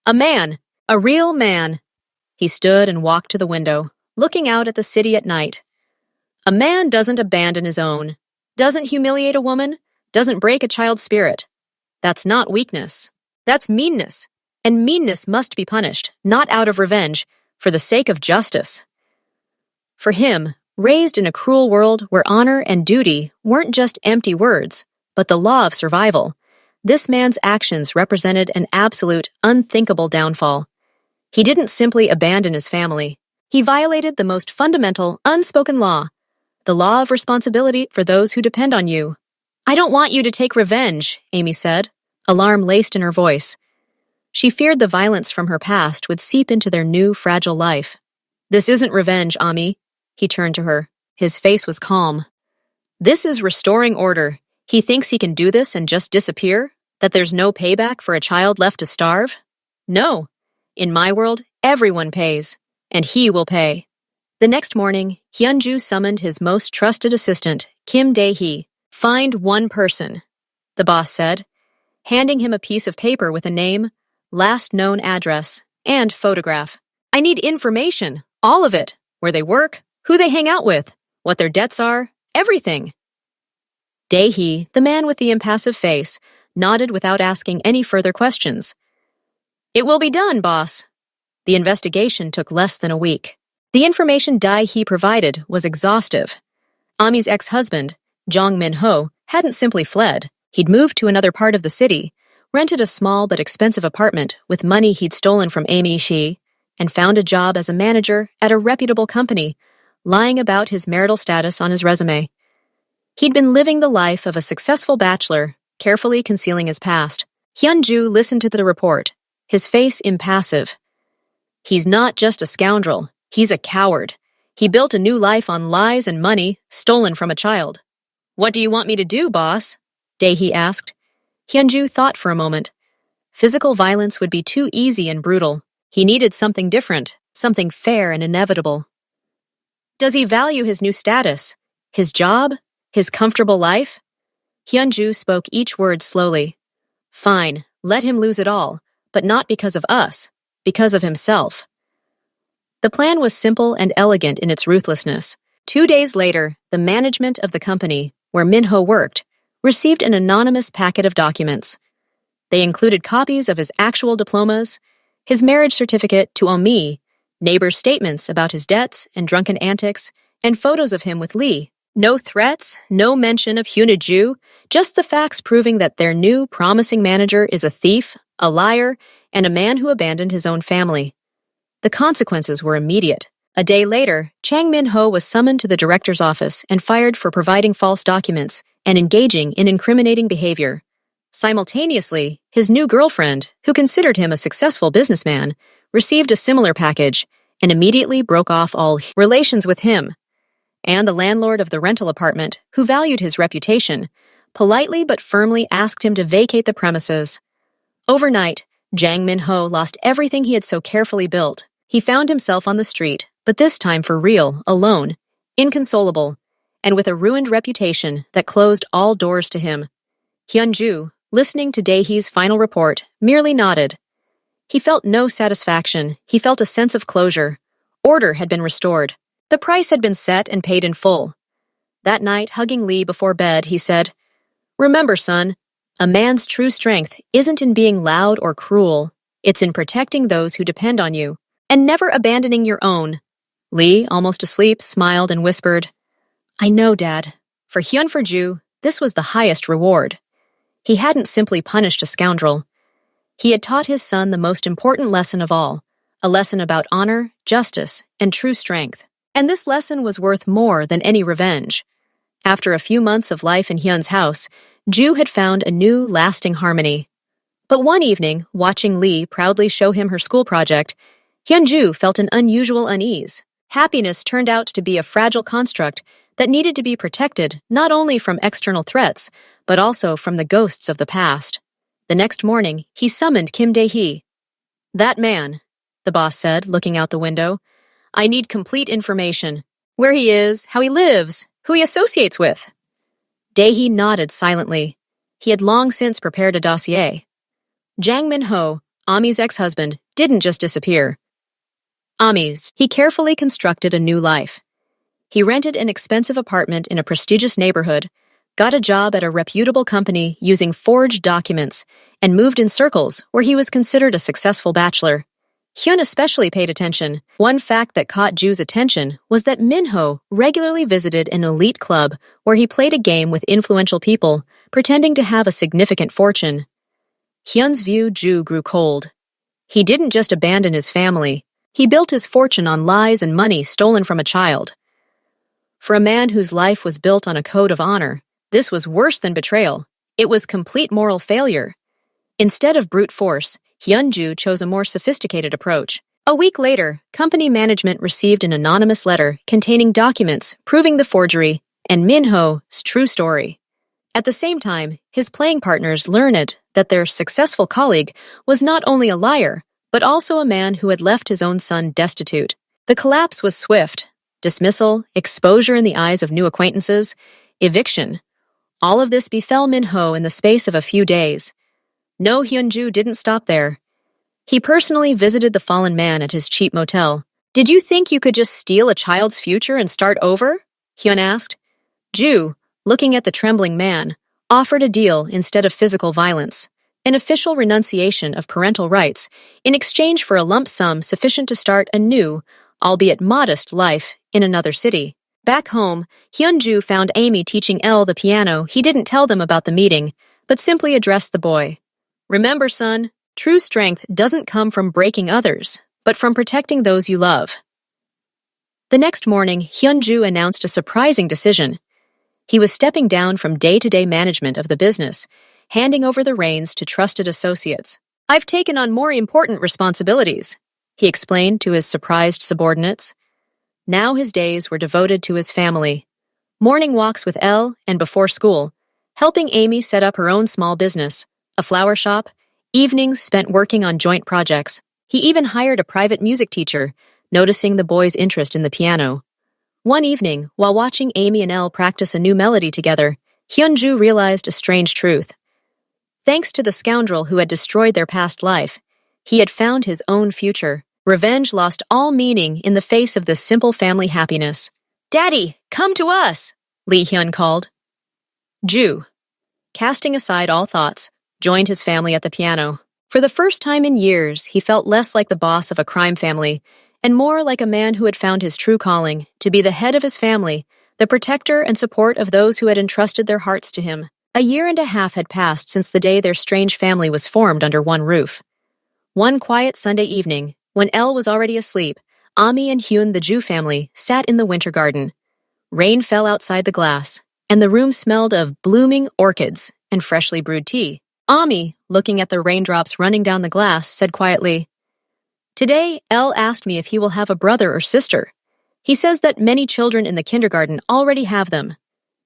A man, a real man." He stood and walked to the window, looking out at the city at night. "A man doesn't abandon his own, doesn't humiliate a woman, doesn't break a child's spirit. That's not weakness. That's meanness. And meanness must be punished, not out of revenge, for the sake of justice." For him, raised in a cruel world where honor and duty weren't just empty words, but the law of survival, this man's actions represented an absolute, unthinkable downfall. He didn't simply abandon his family. He violated the most fundamental, unspoken law, the law of responsibility for those who depend on you. "I don't want you to take revenge," Amy said, alarm laced in her voice. She feared the violence from her past would seep into their new, fragile life. "This isn't revenge, Ami." He turned to her. His face was calm. "This is restoring order. He thinks he can do this and just disappear? That there's no payback for a child left to starve? No. In my world, everyone pays, and he will pay." The next morning, Hyunju summoned his most trusted assistant, Kim Dae-hee. "Find one person," the boss said, handing him a piece of paper with a name, last known address, and photograph. I need information, all of it, where they work, who they hang out with, what their debts are, everything. Dae-hee, the man with the impassive face, nodded without asking any further questions. It will be done, boss. The investigation took less than a week. The information Dae-hee provided was exhaustive. Ami's ex-husband, Jong Min-ho, hadn't simply fled. He'd moved to another part of the city, rented a small but expensive apartment with money he'd stolen from Amy Shi, and found a job as a manager at a reputable company, lying about his marital status on his resume. He'd been living the life of a successful bachelor, carefully concealing his past. Hyun-ju listened to the report, his face impassive. He's not just a scoundrel, he's a coward. He built a new life on lies and money stolen from a child. What do you want me to do, boss? Dae-hee asked. Hyun-ju thought for a moment. Physical violence would be too easy and brutal. He needed something different, something fair and inevitable. Does he value his new status, his job, his comfortable life? Hyun-ju spoke each word slowly. Fine, let him lose it all, but not because of us, because of himself. The plan was simple and elegant in its ruthlessness. 2 days later, the management of the company, where Min-ho worked, received an anonymous packet of documents. They included copies of his actual diplomas, his marriage certificate to Omi, neighbors' statements about his debts and drunken antics, and photos of him with Lee. No threats, no mention of Hyun-ju, just the facts proving that their new, promising manager is a thief, a liar, and a man who abandoned his own family. The consequences were immediate. A day later, Chang Min-ho was summoned to the director's office and fired for providing false documents and engaging in incriminating behavior. Simultaneously, his new girlfriend, who considered him a successful businessman, received a similar package and immediately broke off all relations with him. And the landlord of the rental apartment, who valued his reputation, politely but firmly asked him to vacate the premises. Overnight, Jang Min-ho lost everything he had so carefully built. He found himself on the street, but this time for real, alone, inconsolable, and with a ruined reputation that closed all doors to him. Hyun-ju, listening to Dae-hee's final report, merely nodded. He felt no satisfaction. He felt a sense of closure. Order had been restored. The price had been set and paid in full. That night, hugging Lee before bed, he said, "Remember, son, a man's true strength isn't in being loud or cruel. It's in protecting those who depend on you, and never abandoning your own." Lee, almost asleep, smiled and whispered, "I know, Dad." For Hyun-ju, this was the highest reward. He hadn't simply punished a scoundrel. He had taught his son the most important lesson of all, a lesson about honor, justice, and true strength. And this lesson was worth more than any revenge. After a few months of life in Hyun's house, Ju had found a new, lasting harmony. But one evening, watching Lee proudly show him her school project, Hyun-ju felt an unusual unease. Happiness turned out to be a fragile construct that needed to be protected not only from external threats, but also from the ghosts of the past. The next morning, he summoned Kim Dae-hee. "That man," the boss said, looking out the window. "I need complete information. Where he is, how he lives, who he associates with." Dae-hee nodded silently. He had long since prepared a dossier. Jang Min-ho, Ami's ex-husband, didn't just disappear. He carefully constructed a new life. He rented an expensive apartment in a prestigious neighborhood, got a job at a reputable company using forged documents, and moved in circles where he was considered a successful bachelor. Hyun especially paid attention. One fact that caught Ju's attention was that Min-ho regularly visited an elite club where he played a game with influential people, pretending to have a significant fortune. Hyun's view Ju grew cold. He didn't just abandon his family. He built his fortune on lies and money stolen from a child. For a man whose life was built on a code of honor, this was worse than betrayal. It was complete moral failure. Instead of brute force, Hyun-ju chose a more sophisticated approach. A week later, company management received an anonymous letter containing documents proving the forgery and Min-ho's true story. At the same time, his playing partners learned that their successful colleague was not only a liar, but also a man who had left his own son destitute. The collapse was swift. Dismissal, exposure in the eyes of new acquaintances, eviction. All of this befell Min-ho in the space of a few days. No, Hyun-ju didn't stop there. He personally visited the fallen man at his cheap motel. Did you think you could just steal a child's future and start over? Hyun asked. Ju, looking at the trembling man, offered a deal instead of physical violence, an official renunciation of parental rights in exchange for a lump sum sufficient to start a new, albeit modest, life in another city. Back home, Hyun-ju found Amy teaching Elle the piano. He didn't tell them about the meeting, but simply addressed the boy. Remember, son, true strength doesn't come from breaking others, but from protecting those you love. The next morning, Hyun-ju announced a surprising decision. He was stepping down from day-to-day management of the business, handing over the reins to trusted associates. I've taken on more important responsibilities, he explained to his surprised subordinates. Now his days were devoted to his family. Morning walks with Elle and before school, helping Amy set up her own small business, a flower shop, evenings spent working on joint projects. He even hired a private music teacher, noticing the boy's interest in the piano. One evening, while watching Amy and Elle practice a new melody together, Hyun-ju realized a strange truth. Thanks to the scoundrel who had destroyed their past life, he had found his own future. Revenge lost all meaning in the face of this simple family happiness. Daddy, come to us, Lee Hyun called. Ju, casting aside all thoughts, joined his family at the piano. For the first time in years, he felt less like the boss of a crime family and more like a man who had found his true calling, to be the head of his family, the protector and support of those who had entrusted their hearts to him. A year and a half had passed since the day their strange family was formed under one roof. One quiet Sunday evening, when Elle was already asleep, Ami and Hyun, the Ju family, sat in the winter garden. Rain fell outside the glass, and the room smelled of blooming orchids and freshly brewed tea. Ami, looking at the raindrops running down the glass, said quietly, Today, Elle asked me if he will have a brother or sister. He says that many children in the kindergarten already have them.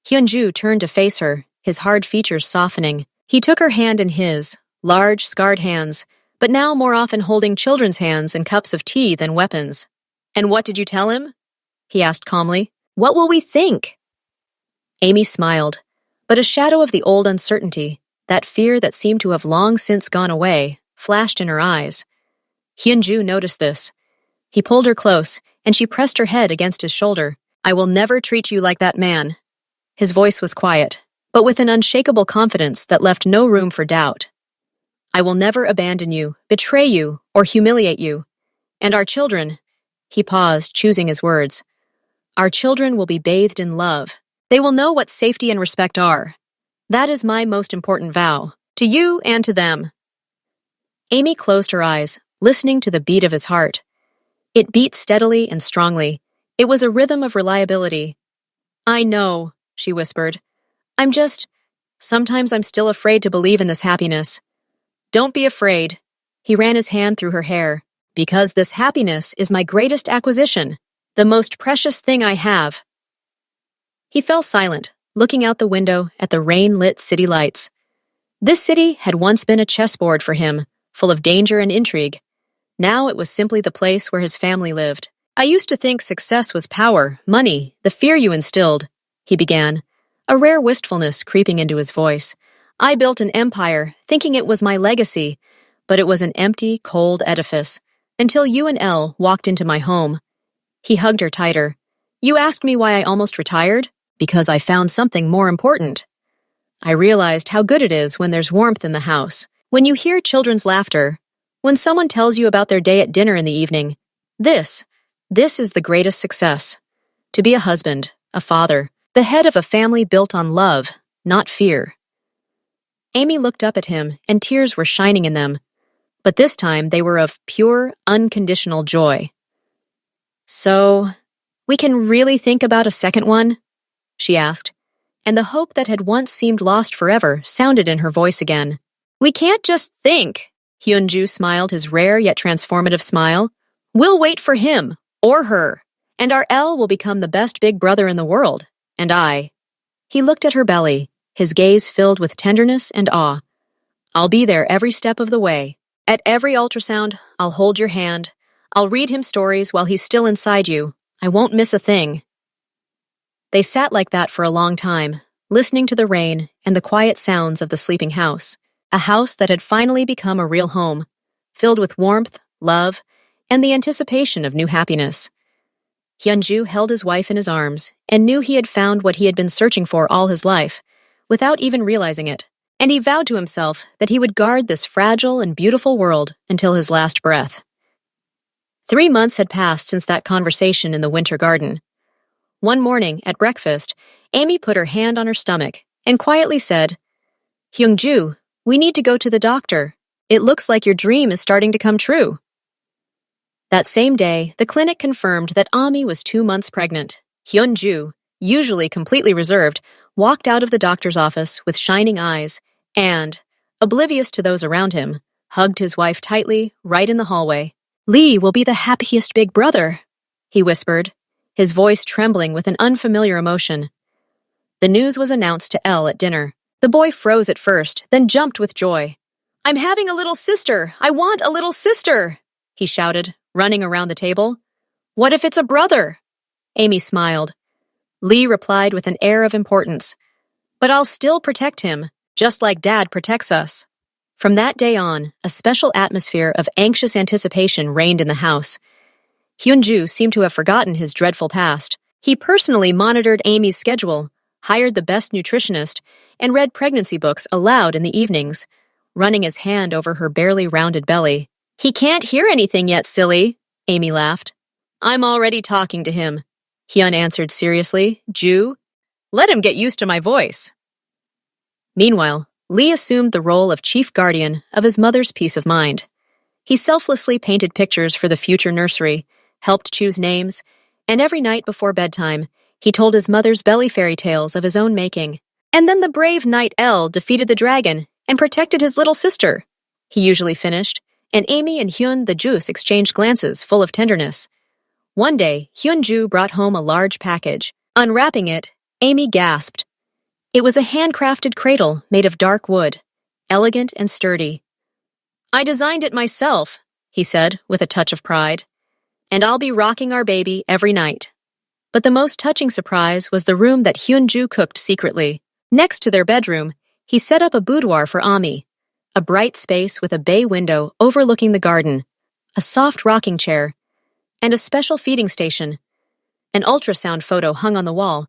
Hyun-ju turned to face her, his hard features softening. He took her hand in his, large, scarred hands, but now more often holding children's hands and cups of tea than weapons. And what did you tell him? He asked calmly. What will we think? Amy smiled, but a shadow of the old uncertainty, that fear that seemed to have long since gone away, flashed in her eyes. Hyun-ju noticed this. He pulled her close, and she pressed her head against his shoulder. I will never treat you like that man. His voice was quiet, but with an unshakable confidence that left no room for doubt. I will never abandon you, betray you, or humiliate you. And our children, he paused, choosing his words. Our children will be bathed in love. They will know what safety and respect are. That is my most important vow, to you and to them. Amy closed her eyes, listening to the beat of his heart. It beat steadily and strongly. It was a rhythm of reliability. I know, she whispered. Sometimes I'm still afraid to believe in this happiness. Don't be afraid. He ran his hand through her hair. Because this happiness is my greatest acquisition, the most precious thing I have. He fell silent, looking out the window at the rain-lit city lights. This city had once been a chessboard for him, full of danger and intrigue. Now it was simply the place where his family lived. I used to think success was power, money, the fear you instilled, he began, a rare wistfulness creeping into his voice. I built an empire, thinking it was my legacy, but it was an empty, cold edifice, until you and Elle walked into my home. He hugged her tighter. You asked me why I almost retired? Because I found something more important. I realized how good it is when there's warmth in the house, when you hear children's laughter, when someone tells you about their day at dinner in the evening. This is the greatest success. To be a husband, a father, the head of a family built on love, not fear. Amy looked up at him, and tears were shining in them, but this time they were of pure, unconditional joy. So, we can really think about a second one? She asked, and the hope that had once seemed lost forever sounded in her voice again. We can't just think, Hyun-ju smiled his rare yet transformative smile. We'll wait for him, or her, and our Elle will become the best big brother in the world, and I. He looked at her belly, his gaze filled with tenderness and awe. I'll be there every step of the way. At every ultrasound, I'll hold your hand. I'll read him stories while he's still inside you. I won't miss a thing. They sat like that for a long time, listening to the rain and the quiet sounds of the sleeping house, a house that had finally become a real home, filled with warmth, love, and the anticipation of new happiness. Hyunju held his wife in his arms and knew he had found what he had been searching for all his life, without even realizing it, and he vowed to himself that he would guard this fragile and beautiful world until his last breath. 3 months had passed since that conversation in the winter garden. One morning, at breakfast, Amy put her hand on her stomach and quietly said, "Hyunju, we need to go to the doctor. It looks like your dream is starting to come true." That same day, the clinic confirmed that Ami was 2 months pregnant. Hyunju, usually completely reserved, walked out of the doctor's office with shining eyes and, oblivious to those around him, hugged his wife tightly right in the hallway. "Lee will be the happiest big brother," he whispered, his voice trembling with an unfamiliar emotion. The news was announced to Elle at dinner. The boy froze at first, then jumped with joy. "I'm having a little sister! I want a little sister!" he shouted, running around the table. "What if it's a brother?" Amy smiled. Lee replied with an air of importance. "But I'll still protect him, just like Dad protects us." From that day on, a special atmosphere of anxious anticipation reigned in the house. Hyunju seemed to have forgotten his dreadful past. He personally monitored Amy's schedule, hired the best nutritionist, and read pregnancy books aloud in the evenings, running his hand over her barely rounded belly. "He can't hear anything yet, silly," Amy laughed. "I'm already talking to him," Hyun answered seriously. "Ju, let him get used to my voice." Meanwhile, Lee assumed the role of chief guardian of his mother's peace of mind. He selflessly painted pictures for the future nursery, helped choose names, and every night before bedtime, he told his mother's belly fairy tales of his own making. "And then the brave knight Elle defeated the dragon and protected his little sister," he usually finished, and Amy and Hyun the Juice exchanged glances full of tenderness. One day, Hyunju brought home a large package. Unwrapping it, Amy gasped. It was a handcrafted cradle made of dark wood, elegant and sturdy. "I designed it myself," he said with a touch of pride, "and I'll be rocking our baby every night." But the most touching surprise was the room that Hyunju cooked secretly. Next to their bedroom, he set up a boudoir for Ami, a bright space with a bay window overlooking the garden, a soft rocking chair, and a special feeding station. An ultrasound photo hung on the wall,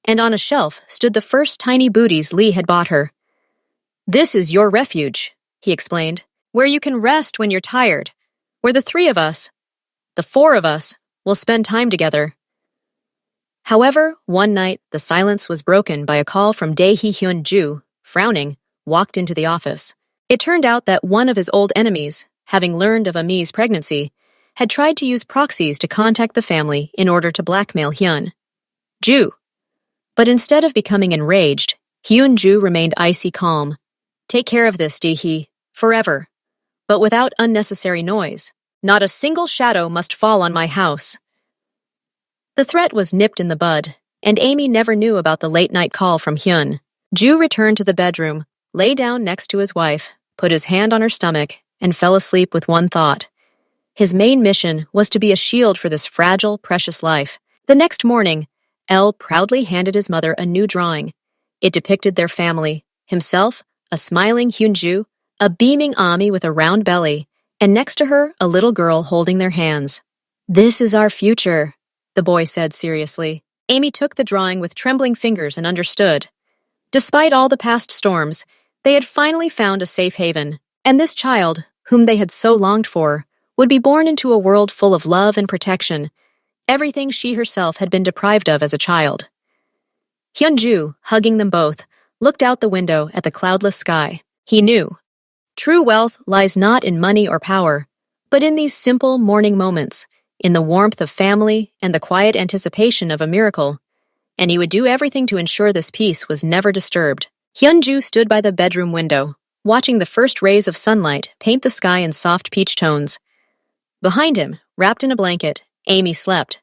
and on a shelf stood the first tiny booties Lee had bought her. "This is your refuge," he explained, "where you can rest when you're tired, where the 3 of us, the 4 of us, will spend time together." However, one night, the silence was broken by a call from Dae-hee Hyun-ju, frowning, walked into the office. It turned out that one of his old enemies, having learned of Ami's pregnancy, had tried to use proxies to contact the family in order to blackmail Hyun-ju. But instead of becoming enraged, Hyun-ju remained icy calm. "Take care of this, Dae-hee, forever, but without unnecessary noise. Not a single shadow must fall on my house." The threat was nipped in the bud, and Amy never knew about the late-night call from Hyun. Ju returned to the bedroom, lay down next to his wife, put his hand on her stomach, and fell asleep with one thought. His main mission was to be a shield for this fragile, precious life. The next morning, Elle proudly handed his mother a new drawing. It depicted their family, himself, a smiling Hyunju, a beaming Ami with a round belly, and next to her, a little girl holding their hands. "This is our future," the boy said seriously. Amy took the drawing with trembling fingers and understood. Despite all the past storms, they had finally found a safe haven, and this child, whom they had so longed for, would be born into a world full of love and protection, everything she herself had been deprived of as a child. Hyunju, hugging them both, looked out the window at the cloudless sky. He knew. True wealth lies not in money or power, but in these simple morning moments, in the warmth of family and the quiet anticipation of a miracle, and he would do everything to ensure this peace was never disturbed. Hyunju stood by the bedroom window, watching the first rays of sunlight paint the sky in soft peach tones. Behind him, wrapped in a blanket, Amy slept.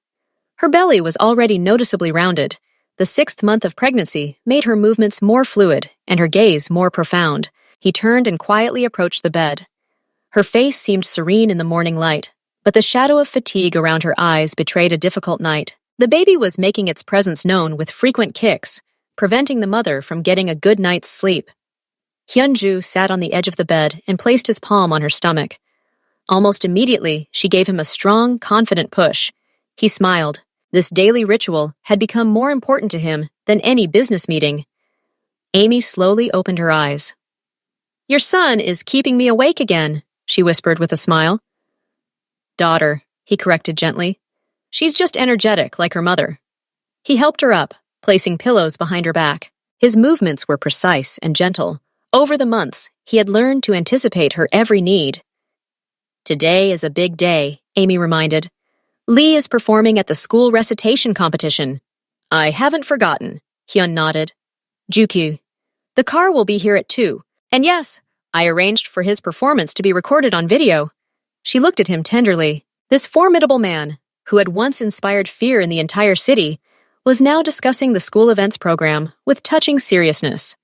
Her belly was already noticeably rounded. The 6th month of pregnancy made her movements more fluid and her gaze more profound. He turned and quietly approached the bed. Her face seemed serene in the morning light, but the shadow of fatigue around her eyes betrayed a difficult night. The baby was making its presence known with frequent kicks, preventing the mother from getting a good night's sleep. Hyunju sat on the edge of the bed and placed his palm on her stomach. Almost immediately, she gave him a strong, confident push. He smiled. This daily ritual had become more important to him than any business meeting. Amy slowly opened her eyes. "Your son is keeping me awake again," she whispered with a smile. "Daughter," he corrected gently. "She's just energetic, like her mother." He helped her up, placing pillows behind her back. His movements were precise and gentle. Over the months, he had learned to anticipate her every need. "Today is a big day," Amy reminded. "Lee is performing at the school recitation competition." "I haven't forgotten," Hyun nodded. "Jukyu, the car will be here at 2. And yes, I arranged for his performance to be recorded on video." She looked at him tenderly. This formidable man, who had once inspired fear in the entire city, was now discussing the school events program with touching seriousness.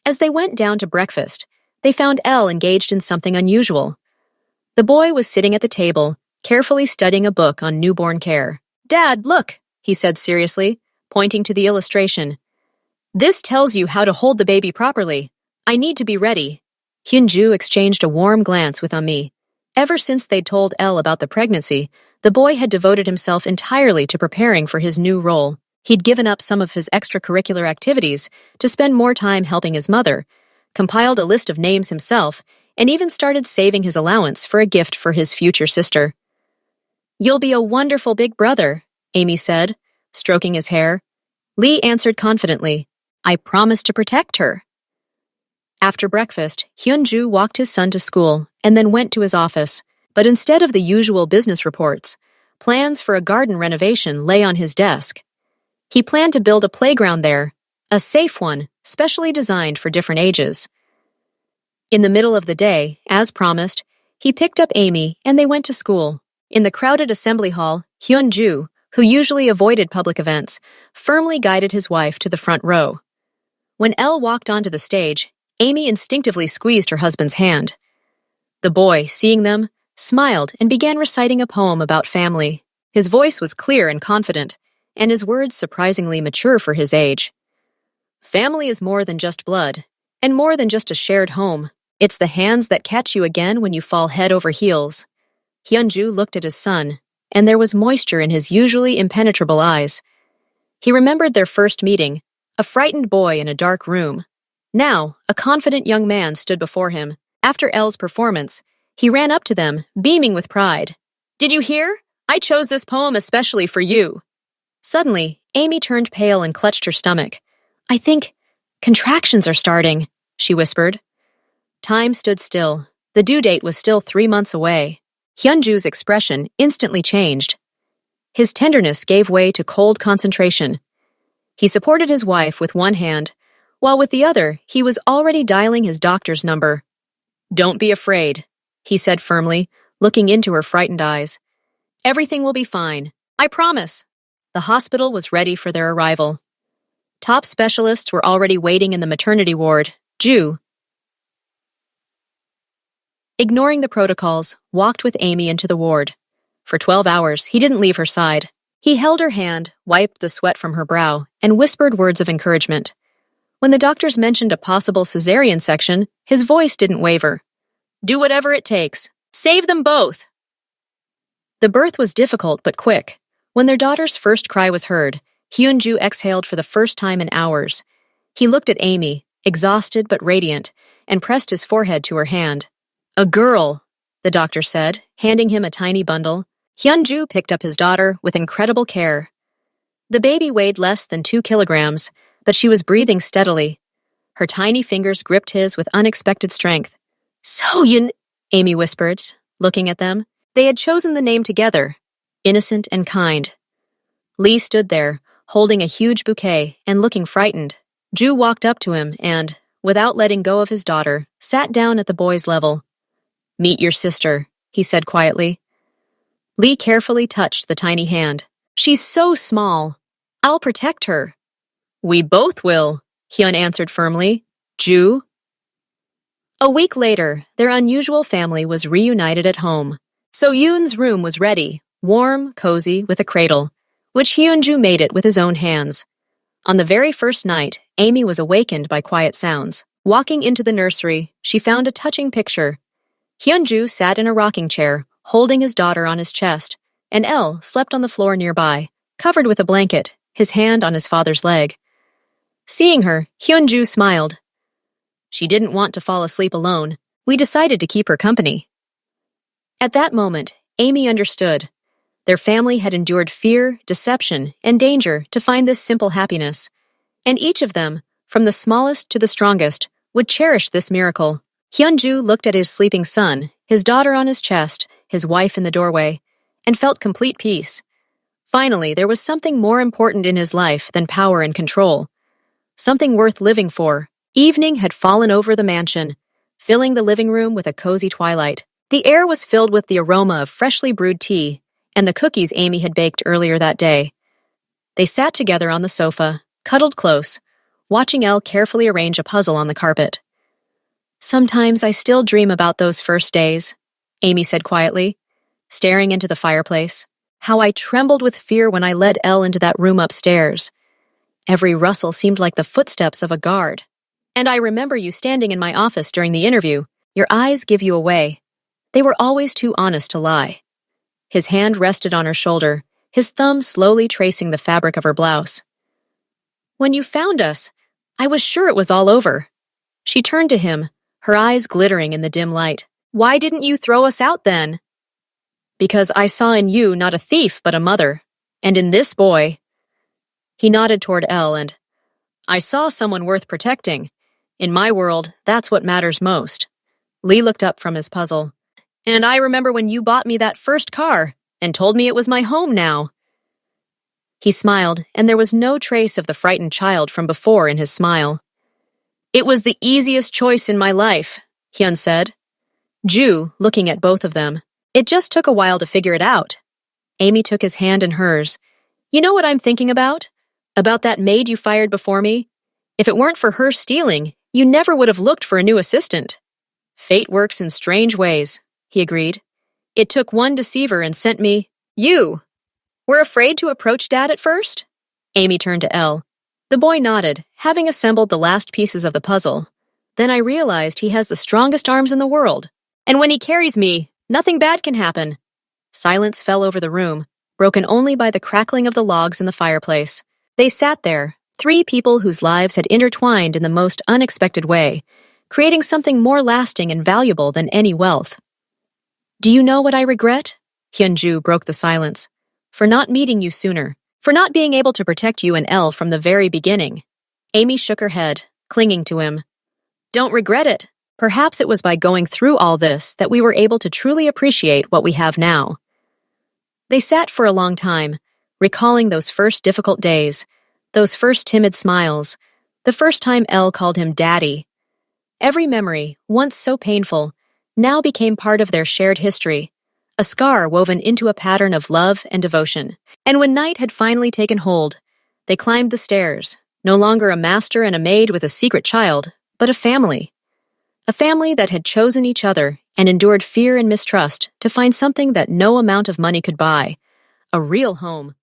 As they went down to breakfast, they found Elle engaged in something unusual. The boy was sitting at the table, carefully studying a book on newborn care. "Dad, look," he said seriously, pointing to the illustration. "This tells you how to hold the baby properly. I need to be ready." Hyunju exchanged a warm glance with Ami. Ever since they'd told Elle about the pregnancy, the boy had devoted himself entirely to preparing for his new role. He'd given up some of his extracurricular activities to spend more time helping his mother, compiled a list of names himself, and even started saving his allowance for a gift for his future sister. "You'll be a wonderful big brother," Amy said, stroking his hair. Lee answered confidently, "I promise to protect her." After breakfast, Hyunju walked his son to school and then went to his office. But instead of the usual business reports, plans for a garden renovation lay on his desk. He planned to build a playground there, a safe one, specially designed for different ages. In the middle of the day, as promised, he picked up Amy and they went to school. In the crowded assembly hall, Hyunju, who usually avoided public events, firmly guided his wife to the front row. When Elle walked onto the stage, Amy instinctively squeezed her husband's hand. The boy, seeing them, smiled and began reciting a poem about family. His voice was clear and confident, and his words surprisingly mature for his age. "Family is more than just blood, and more than just a shared home. It's the hands that catch you again when you fall head over heels." Hyunju looked at his son, and there was moisture in his usually impenetrable eyes. He remembered their first meeting, a frightened boy in a dark room. Now, a confident young man stood before him. After Elle's performance, he ran up to them, beaming with pride. "Did you hear? I chose this poem especially for you." Suddenly, Amy turned pale and clutched her stomach. "I think contractions are starting," she whispered. Time stood still. The due date was still 3 months away. Hyunju's expression instantly changed. His tenderness gave way to cold concentration. He supported his wife with one hand, while with the other, he was already dialing his doctor's number. "Don't be afraid," he said firmly, looking into her frightened eyes. "Everything will be fine. I promise." The hospital was ready for their arrival. Top specialists were already waiting in the maternity ward. Ju, ignoring the protocols, walked with Amy into the ward. For 12 hours, he didn't leave her side. He held her hand, wiped the sweat from her brow, and whispered words of encouragement. When the doctors mentioned a possible cesarean section, his voice didn't waver. "Do whatever it takes. Save them both." The birth was difficult but quick. When their daughter's first cry was heard, Hyunju exhaled for the first time in hours. He looked at Amy, exhausted but radiant, and pressed his forehead to her hand. "A girl," the doctor said, handing him a tiny bundle. Hyunju picked up his daughter with incredible care. The baby weighed less than 2 kilograms, but she was breathing steadily. Her tiny fingers gripped his with unexpected strength. "So-yun," Amy whispered, looking at them. They had chosen the name together, innocent and kind. Lee stood there, holding a huge bouquet and looking frightened. Ju walked up to him and, without letting go of his daughter, sat down at the boy's level. "Meet your sister," he said quietly. Lee carefully touched the tiny hand. "She's so small. I'll protect her." "We both will," Hyun answered firmly. "Ju?" A week later, their unusual family was reunited at home. So-yoon's room was ready, warm, cozy, with a cradle, which Hyunju made it with his own hands. On the very first night, Amy was awakened by quiet sounds. Walking into the nursery, she found a touching picture. Hyunju sat in a rocking chair, holding his daughter on his chest, and El slept on the floor nearby, covered with a blanket, his hand on his father's leg. Seeing her, Hyunju smiled. She didn't want to fall asleep alone. We decided to keep her company. At that moment, Amy understood. Their family had endured fear, deception, and danger to find this simple happiness. And each of them, from the smallest to the strongest, would cherish this miracle. Hyunju looked at his sleeping son, his daughter on his chest, his wife in the doorway, and felt complete peace. Finally, there was something more important in his life than power and control. Something worth living for. Evening had fallen over the mansion, filling the living room with a cozy twilight. The air was filled with the aroma of freshly brewed tea and the cookies Amy had baked earlier that day. They sat together on the sofa, cuddled close, watching Elle carefully arrange a puzzle on the carpet. "Sometimes I still dream about those first days," Amy said quietly, staring into the fireplace. "How I trembled with fear when I led Elle into that room upstairs. Every rustle seemed like the footsteps of a guard. And I remember you standing in my office during the interview. Your eyes give you away. They were always too honest to lie." His hand rested on her shoulder, his thumb slowly tracing the fabric of her blouse. "When you found us, I was sure it was all over." She turned to him, her eyes glittering in the dim light. "Why didn't you throw us out then?" "Because I saw in you not a thief but a mother, and in this boy—" He nodded toward Elle, and "I saw someone worth protecting. In my world, that's what matters most." Lee looked up from his puzzle. "And I remember when you bought me that first car and told me it was my home now." He smiled, and there was no trace of the frightened child from before in his smile. "It was the easiest choice in my life," Hyun said. Ju, looking at both of them. "It just took a while to figure it out." Amy took his hand in hers. "You know what I'm thinking about? About that maid you fired before me? If it weren't for her stealing, you never would have looked for a new assistant." "Fate works in strange ways," he agreed. "It took one deceiver and sent me— you. Were afraid to approach Dad at first?" Amy turned to Elle. The boy nodded, having assembled the last pieces of the puzzle. "Then I realized he has the strongest arms in the world. And when he carries me, nothing bad can happen." Silence fell over the room, broken only by the crackling of the logs in the fireplace. They sat there, three people whose lives had intertwined in the most unexpected way, creating something more lasting and valuable than any wealth. "Do you know what I regret?" Hyunju broke the silence. "For not meeting you sooner. For not being able to protect you and Elle from the very beginning." Amy shook her head, clinging to him. "Don't regret it. Perhaps it was by going through all this that we were able to truly appreciate what we have now." They sat for a long time, recalling those first difficult days, those first timid smiles, the first time Elle called him Daddy. Every memory, once so painful, now became part of their shared history, a scar woven into a pattern of love and devotion. And when night had finally taken hold, they climbed the stairs, no longer a master and a maid with a secret child, but a family. A family that had chosen each other and endured fear and mistrust to find something that no amount of money could buy, a real home.